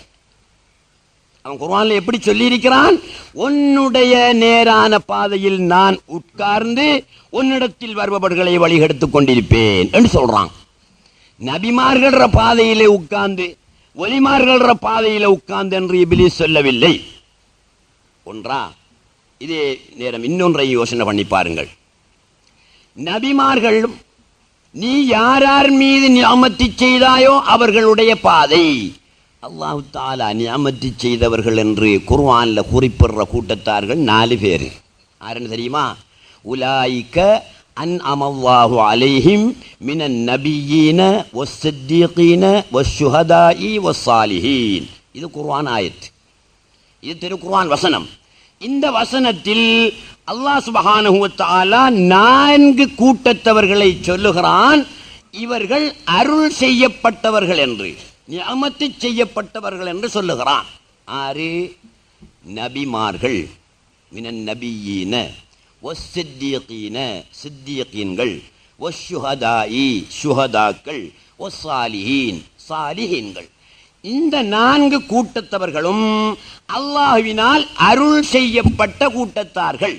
அவன் குர்ஆன்ல எப்படி சொல்லி இருக்கிறான்? உன்னுடைய நேரான பாதையில் நான் உட்கார்ந்து உன்னிடத்தில் வருபவர்களை வழிகெடுத்துக் கொண்டிருப்பேன் என்று சொல்றான். நபிமார்கள பாதையிலே உட்கார்ந்து, வலிமார்கள பாதையில உட்கார்ந்து என்று இபிலீஸ் சொல்லவில்லை. ஒன்றா? இதே நேரம் இன்னொன்றை யோசனை பண்ணி பாருங்கள். நபிமார்கள் நீ யார் மீது நியமத்து செய்தாயோ அவர்களுடைய பாதை, அல்லாஹ் தஆலா நியமத்து செய்தவர்கள் என்று குர்ஆன்ல குறிப்பிடுற கூட்டத்தார்கள் 4 பேர். யாருன்னு தெரியுமா? உலாயிக அன்அமல்லாஹு அலைஹிம் மினன் நபியீன வஸ்ஸித்தீகீன வஷ்ஷுஹதாஇ வஸ்ஸாலிஹீன். இது குர்ஆன் ஆயத், இது திருக்குர்ஆன் வசனம். இந்த வசனத்தில் அல்லாஹ் சுப்ஹானஹு வ தஆலா 4 கூட்டத்தவர்களை சொல்லுகிறான். இவர்கள் அருள் செய்யப்பட்டவர்கள் என்று, நிஅமத்து செய்யப்பட்டவர்கள் என்று சொல்லுகிறான். ஆறு? நபிமார்கள், மினன் நபியீன வஸ்ஸித்தீகீன சித்தீகீன்கள், வஷ்ஷுஹதாஇ சுஹதாக்கள், வஸ்ஸாலிஹீன் சாலிஹீன்கள். இந்த 4 கூட்டத்தவர்களும் அல்லாஹ்வினால் அருள் செய்யப்பட்ட கூட்டத்தார்கள்.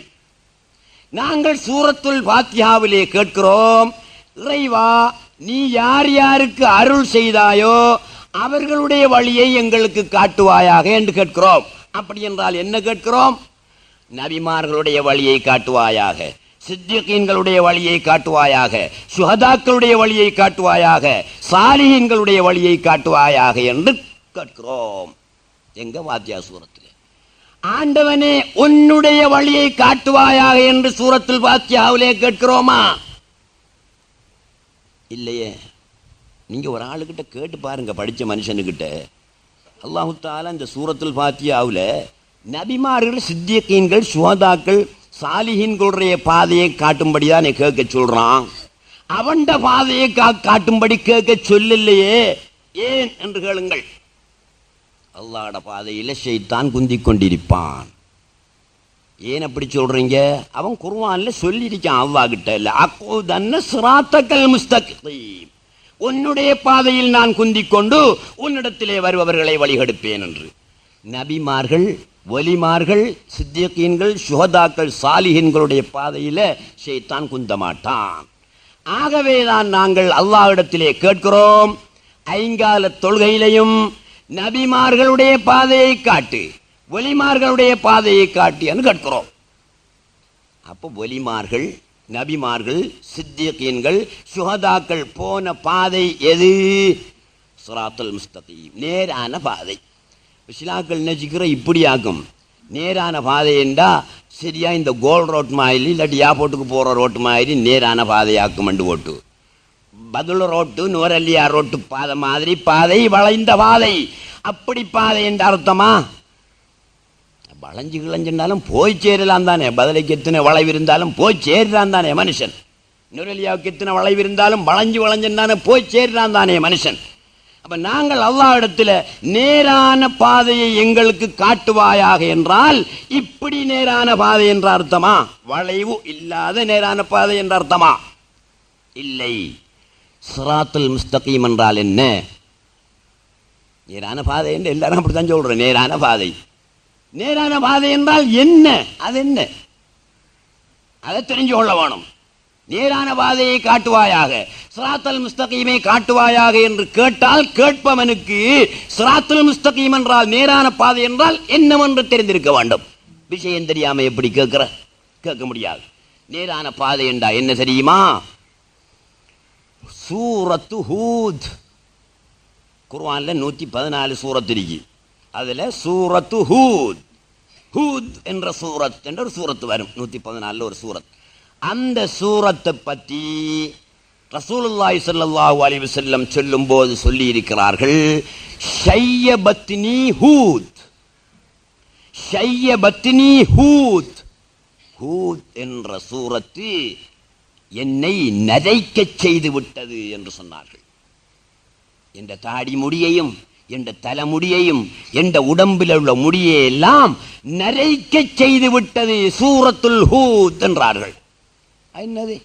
நாங்கள் சூரத்துல் ஃபாத்திஹாவிலே கேட்கிறோம், இறைவா நீ யார் யாருக்கு அருள் செய்தாயோ அவர்களுடைய வழியை எங்களுக்கு காட்டுவாயாக என்று கேட்கிறோம். அப்படி என்றால் என்ன கேட்கிறோம்? நபிமார்களுடைய வழியை காட்டுவாயாக, சித்திகீன்களுடைய வழியை காட்டுவாயாக, சுஹதாக்களுடைய வழியை காட்டுவாயாக, சாலிஹீன்களுடைய வழியை காட்டுவாயாக என்று கேட்கிறோம். எங்க வாத்தியா சூரத்தில் ஆண்டவனே உன்னுடைய வழியை காட்டுவாயாக என்று சூரத்துல் ஃபாத்திஹாவிலே கேட்கிறோமா? இல்லையே. நீங்க ஒரு ஆளுகிட்ட கேட்டு பாருங்க, படிச்ச மனுஷனுக்கிட்ட. அல்லாஹு தஆலா இந்த சூரத்துல் ஃபாத்திஹாவில் நபிமார்கள், சித்திகீன்கள், சுஹதாக்கள், சாலிஹீன்களுடைய பாதையை காட்டும்படிதான் கேட்க சொல்றான். அவன் பாதையை காட்டும்படி கேட்க சொல்லலையே, ஏன் என்று கேளுங்கள். அல்லாஹ்வுடைய பாதையில ஷைத்தான் குந்திக் கொண்டிருப்பான். ஏன் அப்படி சொல்றீங்க? அவன் குர்ஆன்ல சொல்லியிருக்கான் அல்லாஹ் கிட்ட, அக்கூதன்ன சிராத்தக்கல் முஸ்தகீம், உன்னுடைய பாதையில் நான் குந்திக் கொண்டு உன்னிடத்திலே வருபவர்களை வழிகெடுப்பேன் என்று. நபிமார்கள், வலிமார்கள், சித்திகீன்கள், சுஹதாக்கள், சாலிஹீன்களுடைய பாதையில ஷைத்தான் குந்த மாட்டான். ஆகவேதான் நாங்கள் அல்லாஹ்விடத்திலே கேட்கிறோம், ஐங்கால தொழுகையிலையும் நபிமார்களுடைய பாதையை காட்டு, வலிமார்களுடைய பாதையை காட்டு என்று கேட்கிறோம். அப்போ வலிமார்கள், நபிமார்கள், சித்திகீன்கள், சுஹதாக்கள் போன பாதை எது? சிராத்துல் முஸ்தகீம், நேரான பாதை. சிலாக்கள் நினைச்சுக்கிற இப்படி ஆகும், நேரான பாதை என்றா சரியா இந்த கோல் ரோட் மாதிரி இல்லாட்டி ஏர்போர்ட்டுக்கு போகிற ரோட்டு மாதிரி நேரான பாதையாக்கும் மண்டு ஓட்டு. பதுள ரோட்டு, நூரல்லியா ரோட்டு பாதை மாதிரி பாதை, வளைந்த பாதை, அப்படி பாதை என்ற அர்த்தமா? வளைஞ்சு கிளஞ்சிருந்தாலும் போய் சேரலாம் தானே. பதிலைக்கு எத்தனை வளைவு இருந்தாலும் போய் சேரலாம் தானே மனுஷன். நுரலியாவுக்கு எத்தனை வளைவு இருந்தாலும் வளைஞ்சு வளைஞ்சானே போய் சேரலாம் தானே மனுஷன். அப்ப நாங்கள் அல்லாஹ்விடத்தில் நேரான பாதையை எங்களுக்கு காட்டுவாயாக என்றால் இப்படி நேரான பாதை என்ற அர்த்தமா? வளைவு இல்லாத நேரான பாதை என்ற அர்த்தமா? இல்லை. சிராத்துல் முஸ்தகீம் என்றால் என்ன? நேரான பாதை என்று எல்லாரும் அப்படித்தான் சொல்றோம். நேரான பாதை, நேரான பாதை என்றால் என்ன? அது என்ன? அதை தெரிஞ்சு கொள்ள வேணும். நேரான பாதையை காட்டுவாயாக, சிராத்துல் முஸ்தகீமை காட்டுவாயாக என்று கேட்டால் கேட்பவனுக்கு சிராத்துல் முஸ்தகீம் என்றால், நேரான பாதை என்றால் என்னவென்று தெரிந்திருக்க வேண்டும். விஷயம் தெரியாம எப்படி கேட்க முடியாது. நேரான பாதை என்றா என்ன தெரியுமா? சூரத்து ஹூத், குர்ஆன்ல 114 சூரத் இருக்கு. அதுல சூரத்து ஹூத், ஹூத் என்ற சூரத் என்ற ஒரு சூரத்து வரும். 114 ஒரு சூரத். அந்த சூரத்தை பற்றி ரசூலுல்லாஹி ஸல்லல்லாஹு அலைஹி வஸல்லம் சொல்லும் போது சொல்லி இருக்கிறார்கள், ஷய்யபத்னி ஹூத், ஷய்யபத்னி ஹூத். ஹூத் என்ற சூரத்து என்னை நரைக்க செய்து விட்டது என்று சொன்னார்கள். என்ற தாடி முடியையும், என்ற தலைமுடியையும், என்ற உடம்பில் உள்ள முடியை எல்லாம் நரைக்க செய்து விட்டது சூரத்துல் ஹூத் என்றார்கள். என்னது?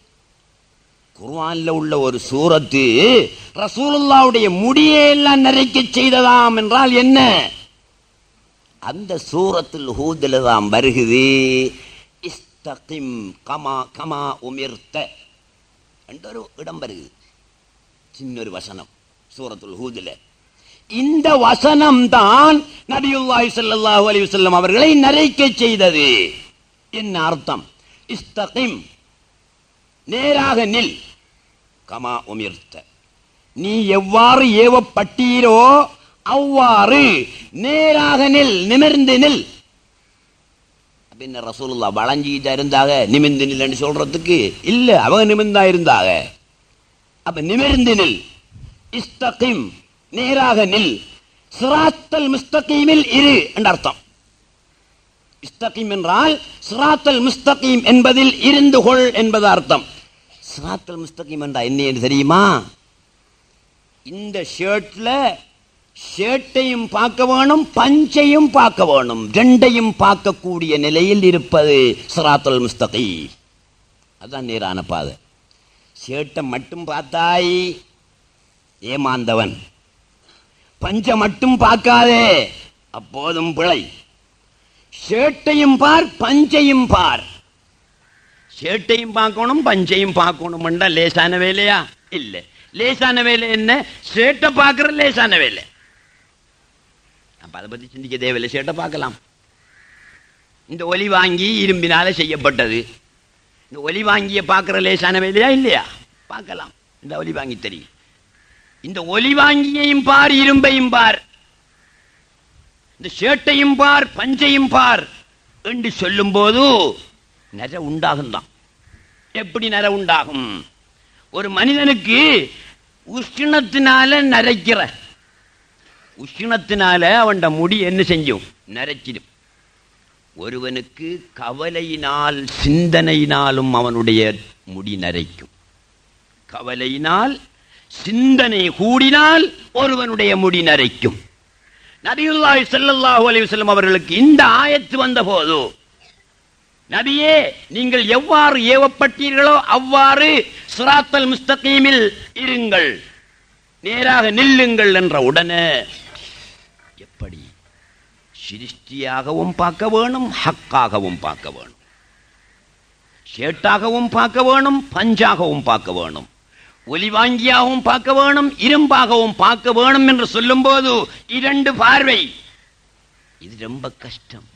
குர்ஆன்ல உள்ள ஒரு சூரத்து ரசூலுல்லாஹ்வுடைய முடியெல்லாம் நரைக்க செய்ததாம் என்றால் என்ன? அந்த சூரத்துல் ஹூத்ல தான் வருகிறது, இஸ்தகிம் கமா கமா உமிர்த என்ற ஒரு இடம் வருகிறது. சின்னொரு வசனம் சூரத்துல் ஹூத்ல. இந்த வசனம் தான் நபியுல்லாஹி ஸல்லல்லாஹு அலைஹி வஸல்லம் அவர்களை நரைக்க செய்தது. என்ன அர்த்தம்? இஸ்தகிம், நேராக நில், கமா உமிர்த்த, நீ எவ்வாறு ஏவப்பட்டீரோ அவ்வாறு நேராக நில், நிமிர்ந்து நில். அப்படின்னு ரசூலுல்லாஹ் வளைஞ்சிக்கிட்டா இருந்தாங்க, நிமிர்ந்து நில் சொல்றதுக்கு இல்ல, அவங்க நிமிர்ந்தா இருந்தாங்க. அப்ப நிமிர்ந்து நில், இஸ்தகிம், நேராக நில், சிராத்தல் முஸ்தகீமில் இரு என்ற அர்த்தம். இஸ்தகீம் என்றால் சிராத்தல் முஸ்தகீம் என்பதில் இருந்து கொள் என்பது அர்த்தம். சிராத்தல் முஸ்தகீம் என்றால் என்ன என்று தெரியுமா? இந்த ஷர்ட்ல ஷர்ட்டையும் பார்க்க வேணும், பஞ்சையும் பார்க்க வேணும், ரெண்டையும் பார்க்கக்கூடிய நிலையில் இருப்பது சிராத்துல் முஸ்தகீம். அதுதான் நேரான பாதை. ஷர்ட்டை மட்டும் பார்த்தாய் ஏமாந்தவன், பஞ்சை மட்டும் பார்க்காதே அப்போதும் பிழை. ஷர்ட்டையும் பார், பஞ்சையும் பார். சேட்டையும் பார்க்கணும் பஞ்சையும் பார்க்கணும்ன்றா லேசான வேலையா? இல்லை. லேசான வேலை என்ன? சேட்டை பார்க்குற லேசான வேலை. அப்ப அதை பற்றி சிந்திக்க தேவையில்லை. சேட்டை பார்க்கலாம். இந்த ஒலி வாங்கி இரும்பினால செய்யப்பட்டது. இந்த ஒலி வாங்கிய பார்க்குற லேசான வேலையா? இல்லையா? பார்க்கலாம். இந்த ஒலி வாங்கி தெரியும். இந்த ஒலி வாங்கியையும் பார், இரும்பையும் பார், இந்த சேட்டையும் பார், பஞ்சையும் பார் என்று சொல்லும் போது நரை உண்டாகும் தான். எப்படி நரை உண்டாகும்? ஒரு மனிதனுக்கு உஷ்ணத்தினால நரைக்கிற உஷ்ணத்தினால அவன் முடி என்ன செஞ்சும் நரைச்சிடும். ஒருவனுக்கு கவலையினால் சிந்தனையினாலும் அவனுடைய முடி நரைக்கும். கவலையினால் சிந்தனை கூடினால் ஒருவனுடைய முடி நரைக்கும். நபியுல்லாஹி ஸல்லல்லாஹு அலைஹி வஸல்லம் அவர்களுக்கு இந்த ஆயத்து வந்த போது, நபியே நீங்கள் எவ்வாறு ஏவப்பட்டீர்களோ அவ்வாறு சிராத்தல் முஸ்தகீமில் இருங்கள், நேராக நில்லுங்கள் என்ற உடனே, எப்படி சிருஷ்டியாகவும் பார்க்க வேணும், ஹக்காகவும் பார்க்க வேணும், ஷேட்டாகவும் பார்க்க வேணும், பஞ்சாகவும் பார்க்க வேணும், ஒலி வாங்கியாகவும் பார்க்க வேணும், இரும்பாகவும் பார்க்க வேணும் என்று சொல்லும் போது இரண்டு பார்வை. இது ரொம்ப கஷ்டம்.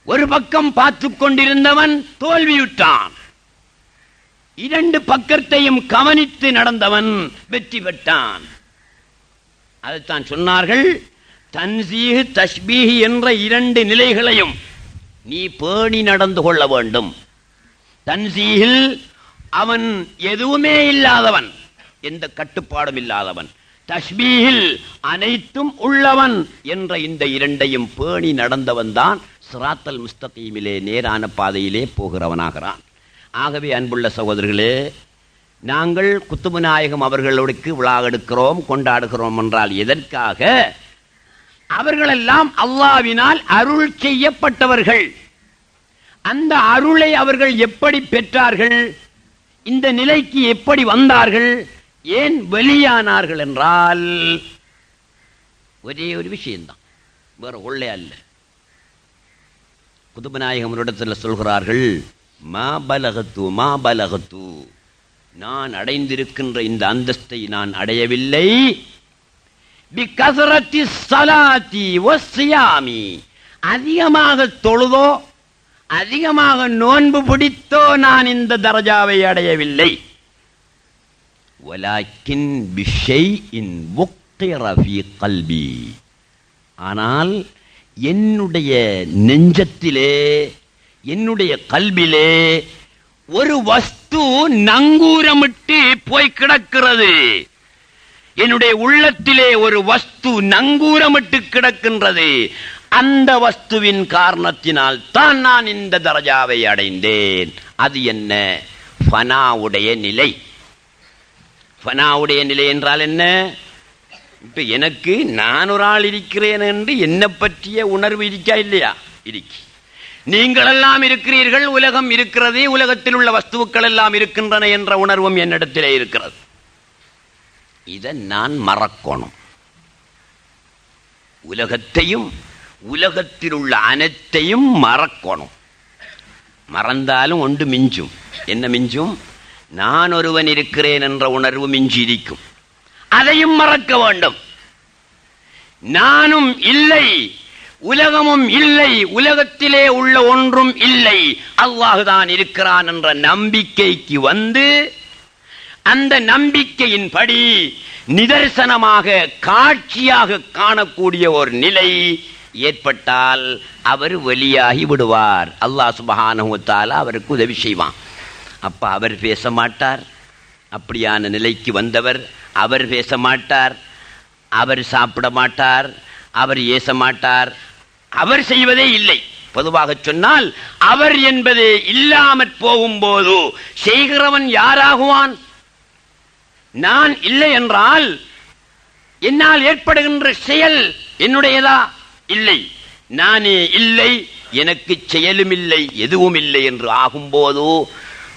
ஒரு பக்கம் பார்த்து கொண்டிருந்தவன் தோல்வியுற்றான். இரண்டு பக்கத்தையும் கவனித்து நடந்தவன் வெற்றி பெற்றான். அதைத்தான் சொன்னார்கள், தன்சீஹ் தஷ்பீஹ் என்ற இரண்டு நிலைகளையும் நீ பேணி நடந்து கொள்ள வேண்டும். தன்சீஹில் அவன் எதுவுமே இல்லாதவன், எந்த கட்டுப்பாடும் இல்லாதவன். தஷ்பீஹில் அனைத்தும் உள்ளவன் என்ற இந்த இரண்டையும் பேணி நடந்தவன் தான் சிராத்தல் முஸ்தகீமிலே நேரான பாதையிலே போகிறவனாகிறான். ஆகவே அன்புள்ள சகோதரர்களே, நாங்கள் குத்துபு நாயகம் அவர்களுக்கு விழா எடுக்கிறோம், கொண்டாடுகிறோம் என்றால் எதற்காக? அவர்களெல்லாம் அல்லாஹ்வினால் அருள் செய்யப்பட்டவர்கள். அந்த அருளை அவர்கள் எப்படி பெற்றார்கள்? இந்த நிலைக்கு எப்படி வந்தார்கள்? ஏன் வெளியானார்கள் என்றால் ஒரே ஒரு விஷயம்தான், வேற ஒள்ளே அல்ல. குதுபு நாயகம் இடத்தில் சொல்கிறார்கள், மா பலகத்து, நான் அடைந்திருக்கின்ற இந்த அந்தஸ்தை நான் அடையவில்லை பிகஸரத்தி ஸலாத்தி வஸ்ஸியாமி, அதிகமாக தொழுதோ அதிகமாக நோன்பு பிடித்தோ நான் இந்த தரஜாவை அடையவில்லை. வலாக்கின் பிஷைஇன் வக்திர ஃபீ கல்பி, ஆனால் என்னுடைய நெஞ்சத்திலே, என்னுடைய கல்பிலே ஒரு வஸ்து நங்கூரமிட்டு போய் கிடக்கிறது. என்னுடைய உள்ளத்திலே ஒரு வஸ்து நங்கூரமிட்டு கிடக்கின்றது. அந்த வஸ்துவின் காரணத்தினால் தான் நான் இந்த தரஜாவை அடைந்தேன். அது என்ன? ஃபனாவுடைய நிலை. ஃபனாவுடைய நிலை என்றால் என்ன? இப்ப எனக்கு நான் ஒரு ஆள் இருக்கிறேன் என்று என்னை பற்றிய உணர்வு இருக்கா இல்லையா? இருக்கு. நீங்களெல்லாம் இருக்கிறீர்கள், உலகம் இருக்கிறது, உலகத்தில் உள்ள வஸ்துக்கள் எல்லாம் இருக்கின்றன என்ற உணர்வும் என்னிடத்திலே இருக்கிறது. இதை நான் மறக்கணும். உலகத்தையும் உலகத்தில் உள்ள அனைத்தையும் மறக்கணும். மறந்தாலும் ஒன்று மிஞ்சும். என்ன மிஞ்சும்? நான் ஒருவன் இருக்கிறேன் என்ற உணர்வு மிஞ்சி இருக்கும். அதையும் மறக்க வேண்டும். நானும் இல்லை, உலகமும் இல்லை, உலகத்திலே உள்ள ஒன்றும் இல்லை, அல்லாஹுதான் இருக்கிறான் என்ற நம்பிக்கைக்கு வந்து, அந்த நம்பிக்கையின்படி நிதர்சனமாக காட்சியாக காணக்கூடிய ஒரு நிலை ஏற்பட்டால் அவர் வெளியாகி விடுவார். அல்லாஹ் சுப்ஹானஹு வ தஆலா அவருக்கு உதவி செய்வான். அப்ப அவர் பேச மாட்டார். அப்படியான நிலைக்கு வந்தவர் அவர் பேச மாட்டார், அவர் சாப்பிட மாட்டார், அவர் ஏச மாட்டார், அவர் செய்வதே இல்லை. பொதுவாக சொன்னால் அவர் என்பதே இல்லாமற் போகும்போது செய்கிறவன் யாராகுவான்? நான் இல்லை என்றால் என்னால் ஏற்படுகின்ற செயல் என்னுடையதா? இல்லை. நானே இல்லை, எனக்கு செயலும் இல்லை, எதுவும் இல்லை என்று ஆகும்போது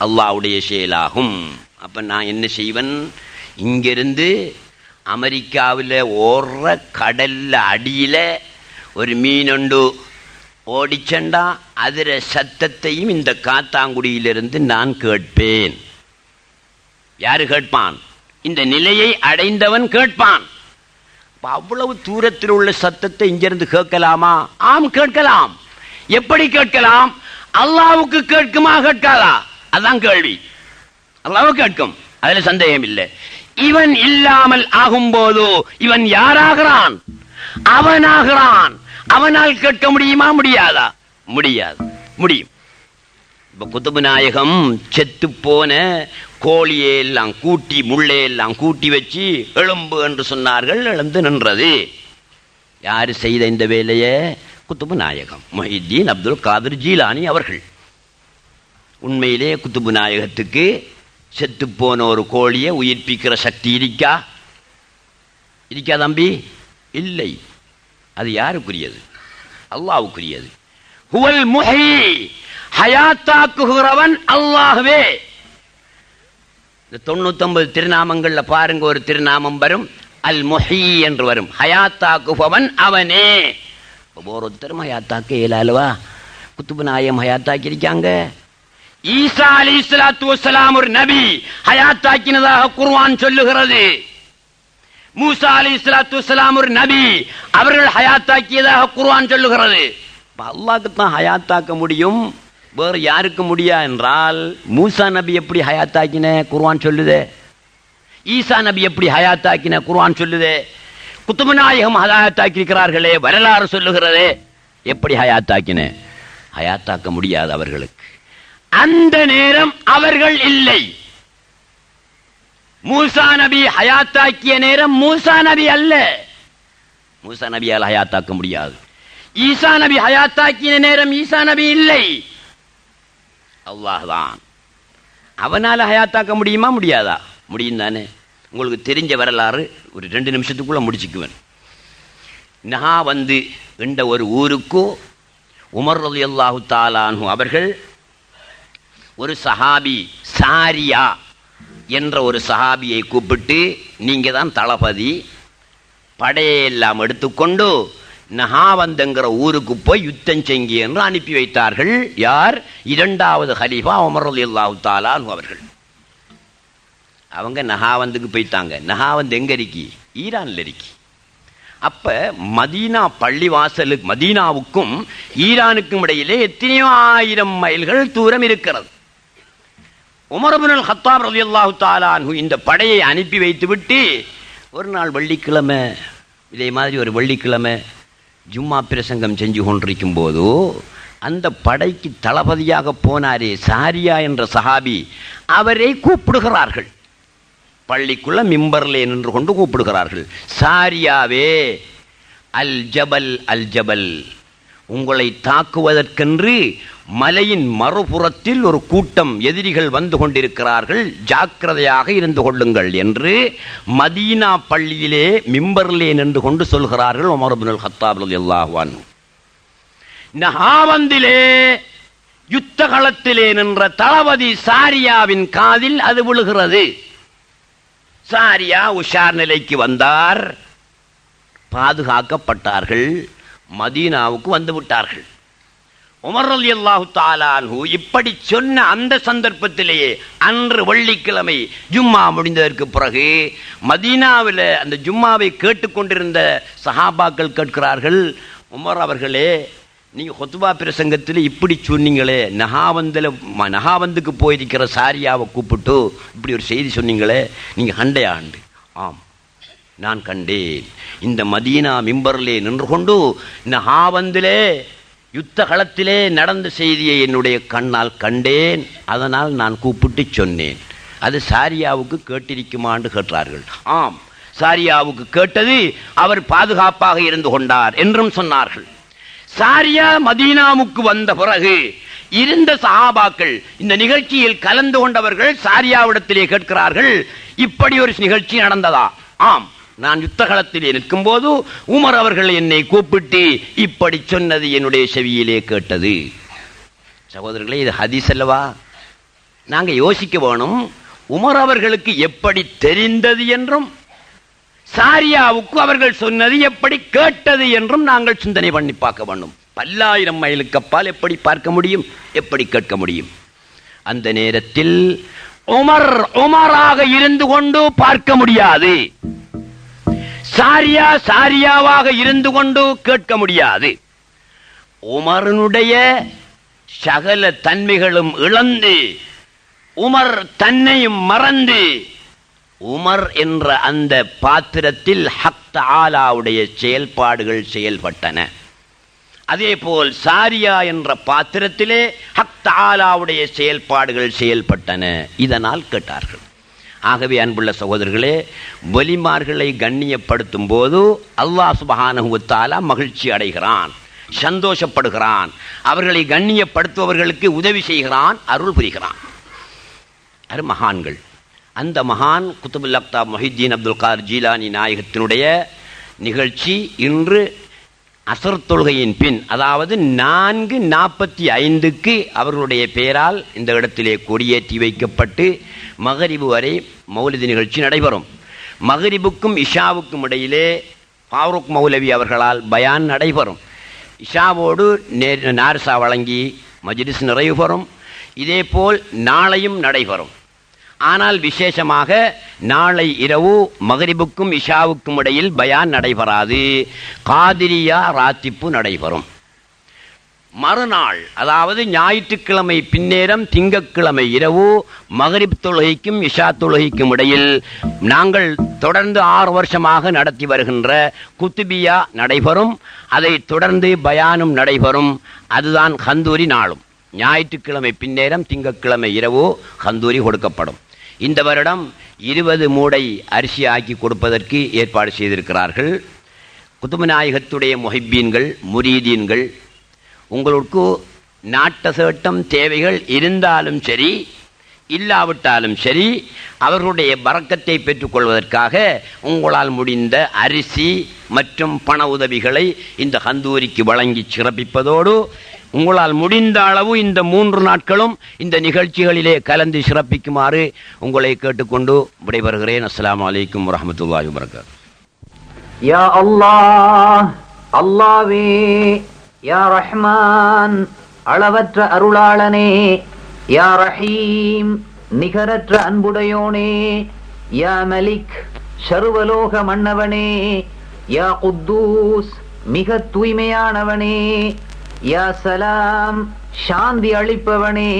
அல்லாஹ்வுடைய செயலாகும். அப்ப நான் என்ன செய்வன்? இங்கிருந்து அமெரிக்காவில் ஓடுற கடல்ல அடியில ஒரு மீன் உண்டு, ஓடிச்சண்டா அதிர சத்தத்தையும் இந்த காத்தாங்குடியிலிருந்து நான் கேட்பேன். யாரு கேட்பான்? இந்த நிலையை அடைந்தவன் கேட்பான். அவ்வளவு தூரத்தில் உள்ள சத்தத்தை இங்கிருந்து கேட்கலாமா? ஆம், கேட்கலாம். எப்படி கேட்கலாம்? அல்லாவுக்கு கேட்குமா கேட்காதா? அதான் கேள்வி. அல்லாவுக்கு கேட்கும், அதுல சந்தேகம் இல்லை. இவன் இல்லாமல் ஆகும் போது இவன் யாராகிறான்? அவனாகிறான். அவனால் கேட்க முடியுமா? முடியாதா? முடியாது. முடியும். இப்ப குத்துபு நாயகம் செத்து போன கோழியை எல்லாம் கூட்டி முள்ளையெல்லாம் கூட்டி வச்சு எலும்பு என்று சொன்னார்கள். எழுந்து நின்றது. யாரு செய்த இந்த வேலையை? குத்துபு நாயகம் முஹித்தீன் அப்துல் காதிர் ஜீலானி அவர்கள். உண்மையிலே குத்துபு நாயகத்துக்கு செத்து போன ஒரு கோழியை உயிர்ப்பிக்கிற சக்தி இருக்கா? இருக்கா தம்பி? இல்லை. அது யாருக்குரியது? அல்லாஹ்வுக்குரியது. ஹுவல் முஹீ, ஹயாத்தாக்குகிறவன் அல்லாஹ்வே. இந்த 99 திருநாமங்கள்ல பாருங்க, ஒரு திருநாமம் வரும் அல் முஹீ என்று வரும். ஹயாத்தாக்குபவன் அவனே. ஒவ்வொருத்தரும் ஹயாத்தாக்க இயலாலுவா? குத்துபு நாயகம் ஹயாத்தாக்கி இருக்காங்க. ஈசா அலைஹிஸ்ஸலாத்து வஸ்ஸலாம் ஒரு நபி, ஹயாத்தாக்கினதாக குர்ஆன் சொல்லுகிறது. மூசா அலைஹிஸ்ஸலாத்து வஸ்ஸலாம் ஒரு நபி, அவர்கள் ஹயாத்தாக்கியதாக குர்ஆன் சொல்லுகிறது. அல்லாஹ்க்கு தான் ஹயாத்தாக்க முடியும், வேறு யாருக்கு முடியா என்றால் மூசா நபி எப்படி ஹயாத்தாக்கின குர்ஆன் சொல்லுதே, ஈசா நபி எப்படி ஹயாத்தாக்கின குர்ஆன் சொல்லுதே, குத்துபு நாயகம் ஹயாத்தாக்கி இருக்கிறார்களே, வரலாறு சொல்லுகிறதே, எப்படி ஹயாத்தாக்கின? ஹயாத்தாக்க முடியாது அவர்களுக்கு. அந்த நேரம் அவர்கள் இல்லை. மூசா நபி ஹயாத்தாக்கிய நேரம் மூசா நபி அல்ல. மூசா நபியால் ஹயாத்தாக்க முடியாது. ஈசா நபி ஹயாத்தாக்கிய நேரம் ஈசா நபி இல்லை. அல்லாஹ் தான். அவனால ஹயாத்தாக்க முடியுமா? முடியாதா? முடியும் தானே. உங்களுக்கு தெரிஞ்ச வரலாறு ஒரு 2 நிமிஷத்துக்குள்ள முடிச்சுக்குவேன். நஹா வந்து என்ற ஒரு ஊருக்கு உமர் ரலியல்லாஹு தஆலா அன்ஹு அவர்கள் ஒரு சஹாபி சாரியா என்ற ஒரு சஹாபியை கூப்பிட்டு, நீங்க தான் தளபதி, படையெல்லாம் எடுத்துக்கொண்டு நஹாவந்தங்கிற ஊருக்கு போய் யுத்தம் செய்யுங்க என்று அனுப்பி வைத்தார்கள். யார்? 2வது ஹலீஃபா உமர் ரலியல்லாஹு தஆலா அன்ஹு அவர்கள். அவங்க நஹாவந்துக்கு போயிட்டாங்க. நஹாவந்து எங்க இருக்கி? ஈரான்ல இருக்கி. அப்ப மதீனா பள்ளிவாசலுக்கு, மதீனாவுக்கும் ஈரானுக்கும் இடையிலே எத்தனையோ 1000 மைல்கள் தூரம் இருக்கிறது. உமர் இப்னுல் கத்தாப் ரலியல்லாஹு தஆலா அன்ஹு இந்த படையை அனுப்பி வைத்துவிட்டு ஒரு நாள் வெள்ளிக்கிழமை, இதே மாதிரி ஒரு வெள்ளிக்கிழமை ஜும்மா பிரசங்கம் செஞ்சு கொண்டிருக்கும் போது அந்த படைக்கு தளபதியாக போனாரே சாரியா என்ற சஹாபி, அவரை கூப்பிடுகிறார்கள். பள்ளிக்குள்ள மிம்பர்லே நின்று கொண்டு கூப்பிடுகிறார்கள். சாரியாவே, அல் ஜபல் அல் ஜபல், உங்களை தாக்குவதற்கென்று மலையின் மறுபுறத்தில் ஒரு கூட்டம் எதிரிகள் வந்து கொண்டிருக்கிறார்கள், ஜாக்கிரதையாக இருந்து கொள்ளுங்கள் என்று மதீனா பள்ளியிலே மிம்பர்லே நின்று கொண்டு சொல்கிறார்கள் உமர் இப்னுல் கத்தாப் ரலியல்லாஹு அன்ஹு. நஹாவந்திலே யுத்த களத்திலே நின்ற தளபதி சாரியாவின் காதில் அது விழுகிறது. சாரியா உஷார் நிலைக்கு வந்தார், பாதுகாக்கப்பட்டார்கள், மதீனாவுக்கு வந்து விட்டார்கள். உமர் ரலியல்லாஹு தஆலா அன்ஹு இப்படி சொன்ன அந்த சந்தர்ப்பத்திலேயே அன்று வெள்ளிக்கிழமை ஜும்மா முடிந்ததற்கு பிறகு மதீனாவில் அந்த ஜும்மாவை கேட்டுக்கொண்டிருந்த சஹாபாக்கள் கேட்கிறார்கள், உமர் அவர்களே, நீங்க ஹுத்பா பிரசங்கத்தில் இப்படி சொன்னீங்களே, நஹாவந்துக்கு போயிருக்கிற சாரியாவை கூப்பிட்டு இப்படி ஒரு செய்தி சொன்னீங்களே, நீங்க கண்டையாண்டு? ஆம், நான் கண்டேன். இந்த மதீனா மிம்பரிலே நின்று கொண்டு நஹாவந்திலே யுத்த களத்திலே நடந்த செய்தியை என்னுடைய கண்ணால் கண்டேன், அதனால் நான் கூப்பிட்டு சொன்னேன். அது சாரியாவுக்கு கேட்டிருக்குமான்னு கேட்டார்கள். ஆம், சாரியாவுக்கு கேட்டது, அவர் பாதுகாப்பாக இருந்து கொண்டார் என்றும் சொன்னார்கள். சாரியா மதீனாவுக்கு வந்த பிறகு இருந்த சஹாபாக்கள், இந்த நிகழ்ச்சியில் கலந்து கொண்டவர்கள் சாரியாவிடத்திலே கேட்கிறார்கள், இப்படி ஒரு நிகழ்ச்சி நடந்ததா? ஆம், நான் யுத்த களத்திலே நிற்கும் போது உமர் அவர்கள் என்னை கூப்பிட்டு இப்படி சொன்னது என்னுடைய செவியிலே கேட்டது. சகோதரர்களே, இது ஹதீஸ் அல்லவா? நாங்க யோசிக்க வேணும், உமர் அவர்களுக்கு எப்படி தெரிந்தது என்றும் சாரியாவுக்கு அவர்கள் சொன்னது எப்படி கேட்டது என்றும் நாங்கள் சிந்தனை பண்ணி பார்க்க வேண்டும். 10,000 மைலுக்கு அப்பால் எப்படி பார்க்க முடியும், எப்படி கேட்க முடியும்? அந்த நேரத்தில் உமராக இருந்து கொண்டு பார்க்க முடியாது, சாரியாவாக இருந்து கொண்டு கேட்க முடியாது. உமரனுடைய சகல தன்மைகளும் இழந்து, உமர் தன்னையும் மறந்து, உமர் என்ற அந்த பாத்திரத்தில் ஹக் தஆலாவுடைய செயல்பாடுகள் செயல்பட்டன. அதேபோல் சாரியா என்ற பாத்திரத்திலே ஹக் தஆலாவுடைய செயல்பாடுகள் செயல்பட்டன. இதனால் கேட்டார்கள். ஆகவே அன்புள்ள சகோதரர்களே, வலிமார்களை கண்ணியப்படுத்தும் போது அல்லாஹ் சுப்ஹானஹு வ தஆலா மகிழ்ச்சி அடைகிறான், சந்தோஷப்படுகிறான். அவர்களை கண்ணியப்படுத்துபவர்களுக்கு உதவி செய்கிறான், அருள் புரிகிறான். அது மகான்கள். அந்த மகான் குத்துபுல் அக்தாப் முஹித்தீன் அப்துல் கார் ஜீலானி நாயகத்தினுடைய நிகழ்ச்சி இன்று அசர் தொழுகையின் பின், அதாவது 4:45 அவர்களுடைய பெயரால் இந்த இடத்திலே கொடியேற்றி வைக்கப்பட்டு மகரிபு வரை மௌலிது நிகழ்ச்சி நடைபெறும். மகரிபுக்கும் இஷாவுக்கும் இடையிலே ஃபாரூக் மௌலவி அவர்களால் பயான் நடைபெறும். இஷாவோடு நார்சா வழங்கி மஜ்லிஸ் நிறைவு பெறும். இதேபோல் நாளையும் நடைபெறும். ஆனால் விசேஷமாக நாளை இரவு மகரிபுக்கும் இஷாவுக்கும் இடையில் பயான் நடைபெறாது, காதிரியா ராத்திப்பு நடைபெறும். மறுநாள், அதாவது ஞாயிற்றுக்கிழமை பின்னேரம் திங்கட்கிழமை இரவு மகரிப் தொழுகைக்கும் இஷா தொழுகைக்கும் இடையில் நாங்கள் தொடர்ந்து 6 வருஷமாக நடத்தி வருகின்ற குத்துபியா நடைபெறும். அதை தொடர்ந்து பயானும் நடைபெறும். அதுதான் கந்தூரி நாளும். ஞாயிற்றுக்கிழமை பின்னேரம் திங்கட்கிழமை இரவு கந்தூரி கொடுக்கப்படும். இந்த வருடம் 20 மூடை அரிசி ஆக்கி கொடுப்பதற்கு ஏற்பாடு செய்திருக்கிறார்கள். குத்துபுநாயகத்துடைய முஹிப்பீன்கள், முரீதீன்கள், உங்களுக்கு நாட்ட சேட்டம் தேவைகள் இருந்தாலும் சரி இல்லாவிட்டாலும் சரி, அவர்களுடைய பரக்கத்தை பெற்றுக்கொள்வதற்காக உங்களால் முடிந்த அரிசி மற்றும் பண உதவிகளை இந்த கந்தூரிக்கு வழங்கி சிறப்பிப்பதோடு, உங்களால் முடிந்த அளவு இந்த 3 நாட்களும் இந்த நிகழ்ச்சிகளிலே கலந்து சிறப்பிக்குமாறு உங்களை கேட்டுக்கொண்டு விடைபெறுகிறேன். அஸ்ஸலாமு அலைக்கும் வரஹ்மத்துல்லாஹி வபரகாத்துஹு. யா அல்லாஹ், அல்லாஹ்வே, யா ரஹ்மான், அளவற்ற அருளாளனே, யா ரஹீம், நிகரற்ற அன்புடையோனே, யா மலிக், சர்வலோக மன்னவனே, யா குத்தூஸ், மிக தூய்மையானவனே, யா சலாம், சாந்தி அளிப்பவனே,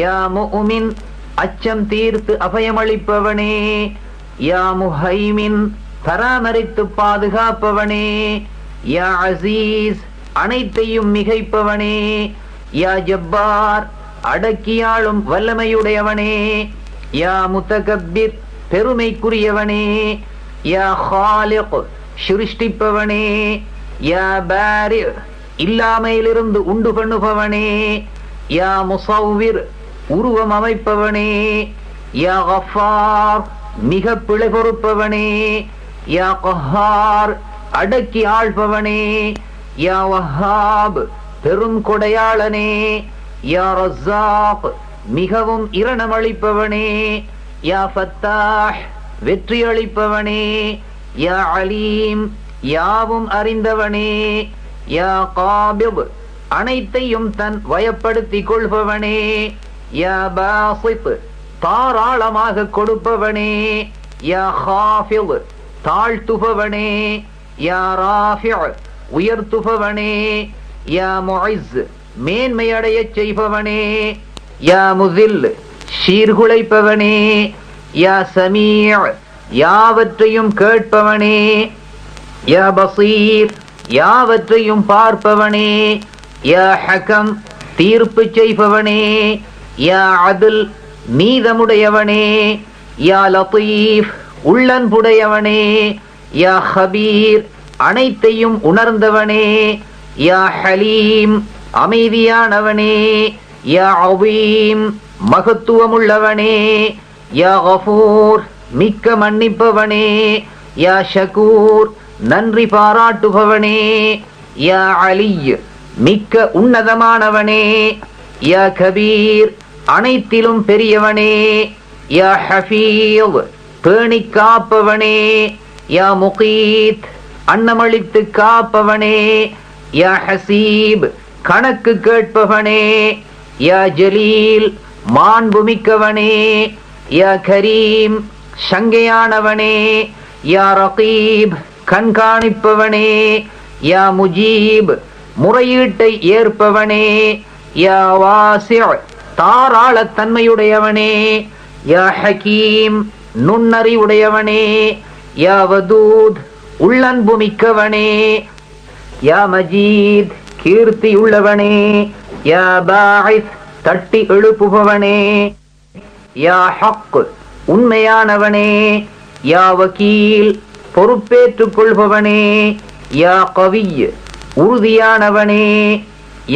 யா முஃமின், அச்சம் தீர்த்து அபயமளிப்பவனே, யா முஹைமின், பராமரித்து பாதுகாப்பவனே, யா அசீஸ், அனைத்தையும் மிகைப்பவனே, யா ஜப்பார், அடக்கியாளும் வல்லமையுடையவனே, யா முத்தகப்பிர், பெருமைக்குரியவனே, யா ஹாலிக், சிருஷ்டிப்பவனே, யா பாரி, இல்லாமையிலிருந்து உண்டு பண்ணுபவனே, யா முஸவ்விர், உருவம் அமைப்பவனே, யா கஃபார், மிக பிழை பொறுப்பவனே, யா கஹார், அடக்கி ஆள்பவனே, யா வஹாப், பெரும் கொடையாளனே, யா ரஸாக், மிகவும் இரணமளிப்பவனே, யா ஃபத்தாஹ், வெற்றி அளிப்பவனே, யா அலீம், யாவும் அறிந்தவனே, யா காபிப், அனைத்தையும் தன் வயப்படுத்திக் கொள்பவனே, யா பாசித், தாராளமாக கொடுப்பவனே, யா ஹாஃபித், தாழ்த்துபவனே, யா ராஃபி', உயர்த்துபவனே, யா முஇஸ், மேன்மையடைய செய்பவனே, யா முஸில், சீர்குலைப்பவனே, யா சமீ', யாவற்றையும் கேட்பவனே, யா பசீர், யாவற்றையும் பார்ப்பவனே, யா ஹகம், தீர்ப்பு செய்பவனே, யா அத்ல், நீதமுடையவனே, யா லதீஃப், உள்ளன்புடையவனே, யா ஹபீர், அனைத்தையும் உணர்ந்தவனே, யா ஹலீம், அமைதியானவனே, யா அவீம், மகத்துவமுள்ளவனே, யா கஃபூர், மிக்க மன்னிப்பவனே, யா ஷகூர், நன்றி பாராட்டுபவனே, யா அலி, மிக்க உன்னதமானவனே, யா கபீர், அனைத்திலும் பெரியவனே, யா ஹஃபீஸ், பேணி காப்பவனே, யா முகீத் அன்னமளித்து காப்பவனே, யா ஹசீப் கணக்கு கேட்பவனே, யா ஜலீல் மாண்புமிக்கவனே, யா கரீம் சங்கையானவனே, யா ரகீப் கண்காணிப்பவனே, யா முஜீப் முறையீட்டை ஏற்பவனே, யா வாசி' தாராளத்தன்மையுடையவனே, யா ஹக்கீம் நுண்ணறிவுடையவனே, யா வதூத் உள்ளன்புமிக்கவனே, யா மஜீத் கீர்த்தி உள்ளவனே, யா பாஇஸ் தட்டி எழுப்புபவனே, யா ஹக் உண்மையானவனே, யா வக்கீல் பொறுப்பேற்றுக் கொள்பவனே, யா கவி உறுதியானவனே,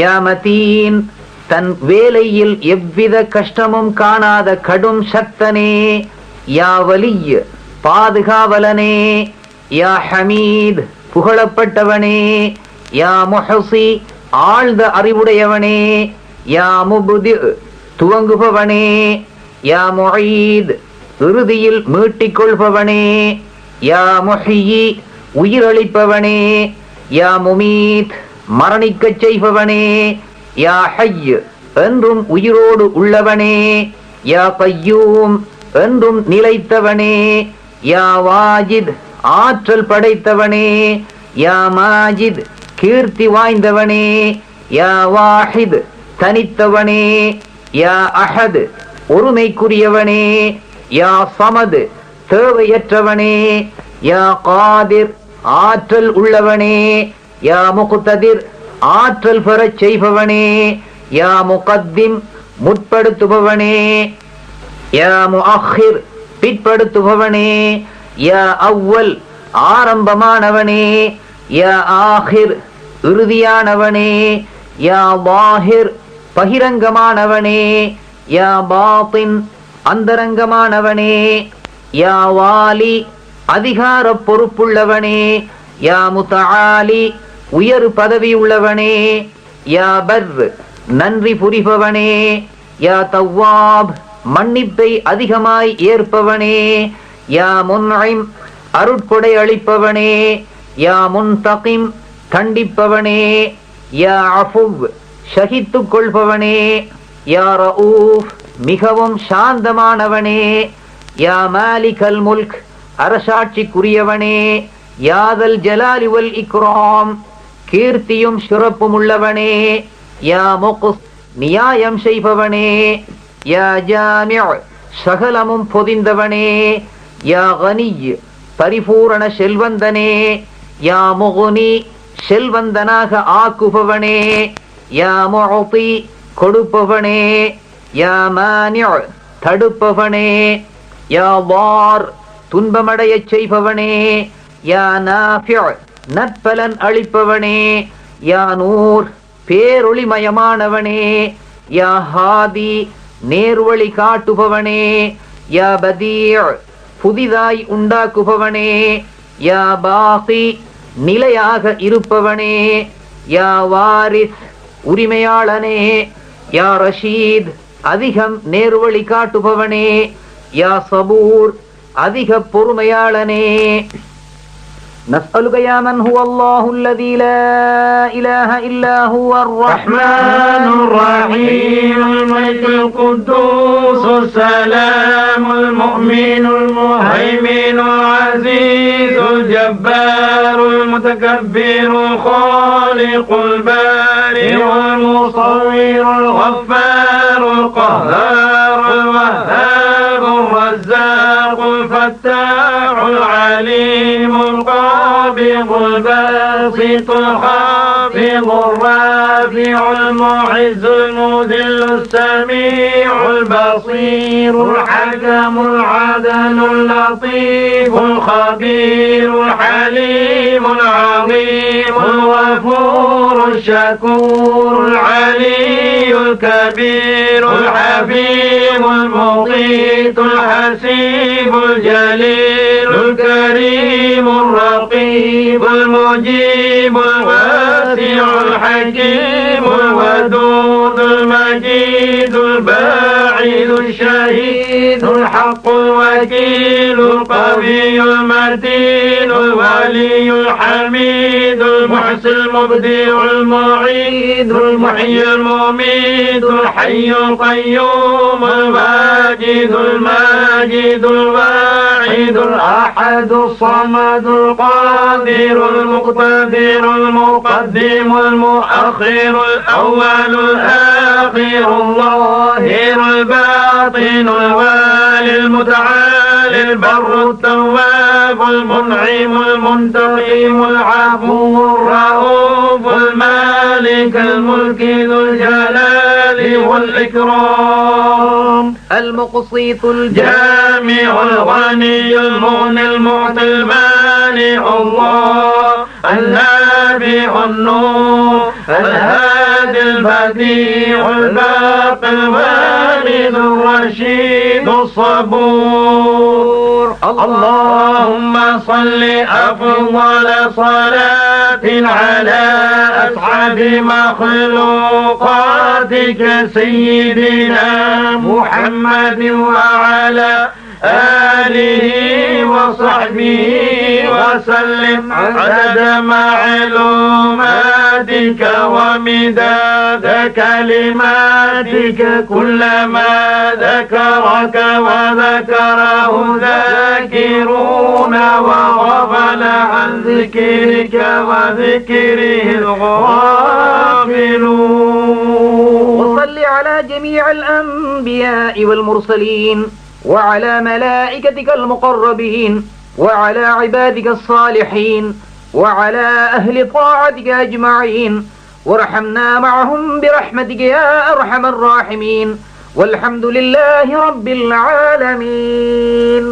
யா மதீன் தன் வேலையில் எவ்வித கஷ்டமும் காணாத கடும் சக்தனே, யா வலி பாதுகாவலனே, யா ஹமீத் புகழப்பட்டவனே, யா முஹசி ஆழ்ந்த அறிவுடையவனே, யா முப்தி துவங்குபவனே, யா முஈத் இறுதியில் மீட்டிக் கொள்பவனே, யா முஹ்யி உயிரளிப்பவனே, யா முமீத் மரணிக்கச் செய்பவனே, யா ஹய்ய் என்றும் உயிரோடு உள்ளவனே, யா கய்யூம் என்றும் நிலைத்தவனே, யா வாஜித் ஆற்றல் படைத்தவனே, யா மாஜித் கீர்த்தி வாய்ந்தவனே, யா வாஹித் தனித்தவனே, யா அஹத் ஒருமைக்குரியவனே, யா சமத் தேவையற்றவனே, யா காதிர் ஆற்றல் உள்ளவனே, யா முக்ததிர் ஆற்றல் பெறச் செய்பவனே, யா முகத்திம் முற்படுத்துபவனே, யா முஅக்கிர் பிற்படுத்துபவனே, யா அவ்வல் ஆரம்பமானவனே, யா ஆஹிர் இறுதியானவனே, யா வாஹிர் பகிரங்கமானவனே, யா பாத்தின் அந்தரங்கமானவனே, யா வாலி அதிகார பொறுப்புள்ளவனே, யா முத்தஆலி உயர் பதவி உள்ளவனே, யா பர் நன்றி புரிபவனே, யா தவ்வாப் மன்னிப்பை அதிகமாய் ஏற்பவனே, யா முன்இம் அருட்கொடை அளிப்பவனே, யா முன்தகிம் தண்டிப்பவனே, யா அஃபுவ் ஷஹித்துக் கொள்பவனே, யா ரഊஃப் மிகவும் சாந்தமானவனே, யா மாலிகல் முல்க் அரசாட்சிக்குரியவனே, யாதல் ஜலாலி வல் இக்ராம் கீர்த்தியும் சிறப்பும் உள்ளவனே, யா முக்ஸ் நியாயம் செய்பவனே, யா ஜாமி' சகலமும் பொதிந்தவனே, யா கனி பரிபூரண செல்வந்தனே, யா முக்னி செல்வந்தனாக ஆக்குபவனே, யா முஅதி கொடுப்பவனே, யா மானி' தடுப்பவனே, யா வார் துன்பமடையச் செய்பவனே, யா நாஃபி' நற்பலன் அளிப்பவனே, யா நூர் பேரொளிமயமானவனே, யா ஹாதி நேர்வழி காட்டுபவனே, யா பதீ' புதிதாய் உண்டாக்குபவனே, யா பாகி நிலையாக இருப்பவனே, யா வாரிஸ் உரிமையாளனே, யா ரஷீத் அதிகம் நேர்வழி காட்டுபவனே, யா சபூர் அதிக பொறுமையாளனே. نسألك يا من هو الله الذي لا إله إلا هو الرحمن الرحيم الملك القدوس السلام المؤمن المهيمن العزيز الجبار المتكبر الخالق البارئ المصور الغفار القهار الوهاب الرزاق الفتاح العليم القابض الباسط الخافض الرافع المعز المذل السميع البصير الحكم العدل اللطيف الخبير الحليم العظيم الغفور الشكور العلي الكبير الحفيظ المقيت الحسيب الجليل الكريم الرقيب المجيب الواسع الحكيم الودود المجيد الباعث الشهيد الحق الوكيل القوي المتين الولي الحميد المحسن المبدع المعيد المحيي المميت الحي القيوم الواجد الماجد الواحد الأحد الصمد القادر المقتدر المقدم المؤخر الأول الآخر الظاهر الباطن الوالي المتعالي البر التواب المنعم المنتقم العفو الرؤوف المالك الملك ذو الجلال والإكرام المقسط الجامع الجامع الغني المغني المعطي المانع الله النافع النور الهادي البديع الباقي الوالد الرشيد الصبور. اللهم صل أفضل صلاة على أسعد مخلوقاتك سيدنا محمد وعلى آله وصحبه وسلم عدد معلوماتك ومداد كلماتك كلما ذكرك وذكره ذاكرون وغفل عن ذكرك وذكره الغافلون. وصل على جميع الأنبياء والمرسلين وعلى ملائكتك المقربين وعلى عبادك الصالحين وعلى أهل طاعتك أجمعين وارحمنا معهم برحمتك يا أرحم الراحمين والحمد لله رب العالمين.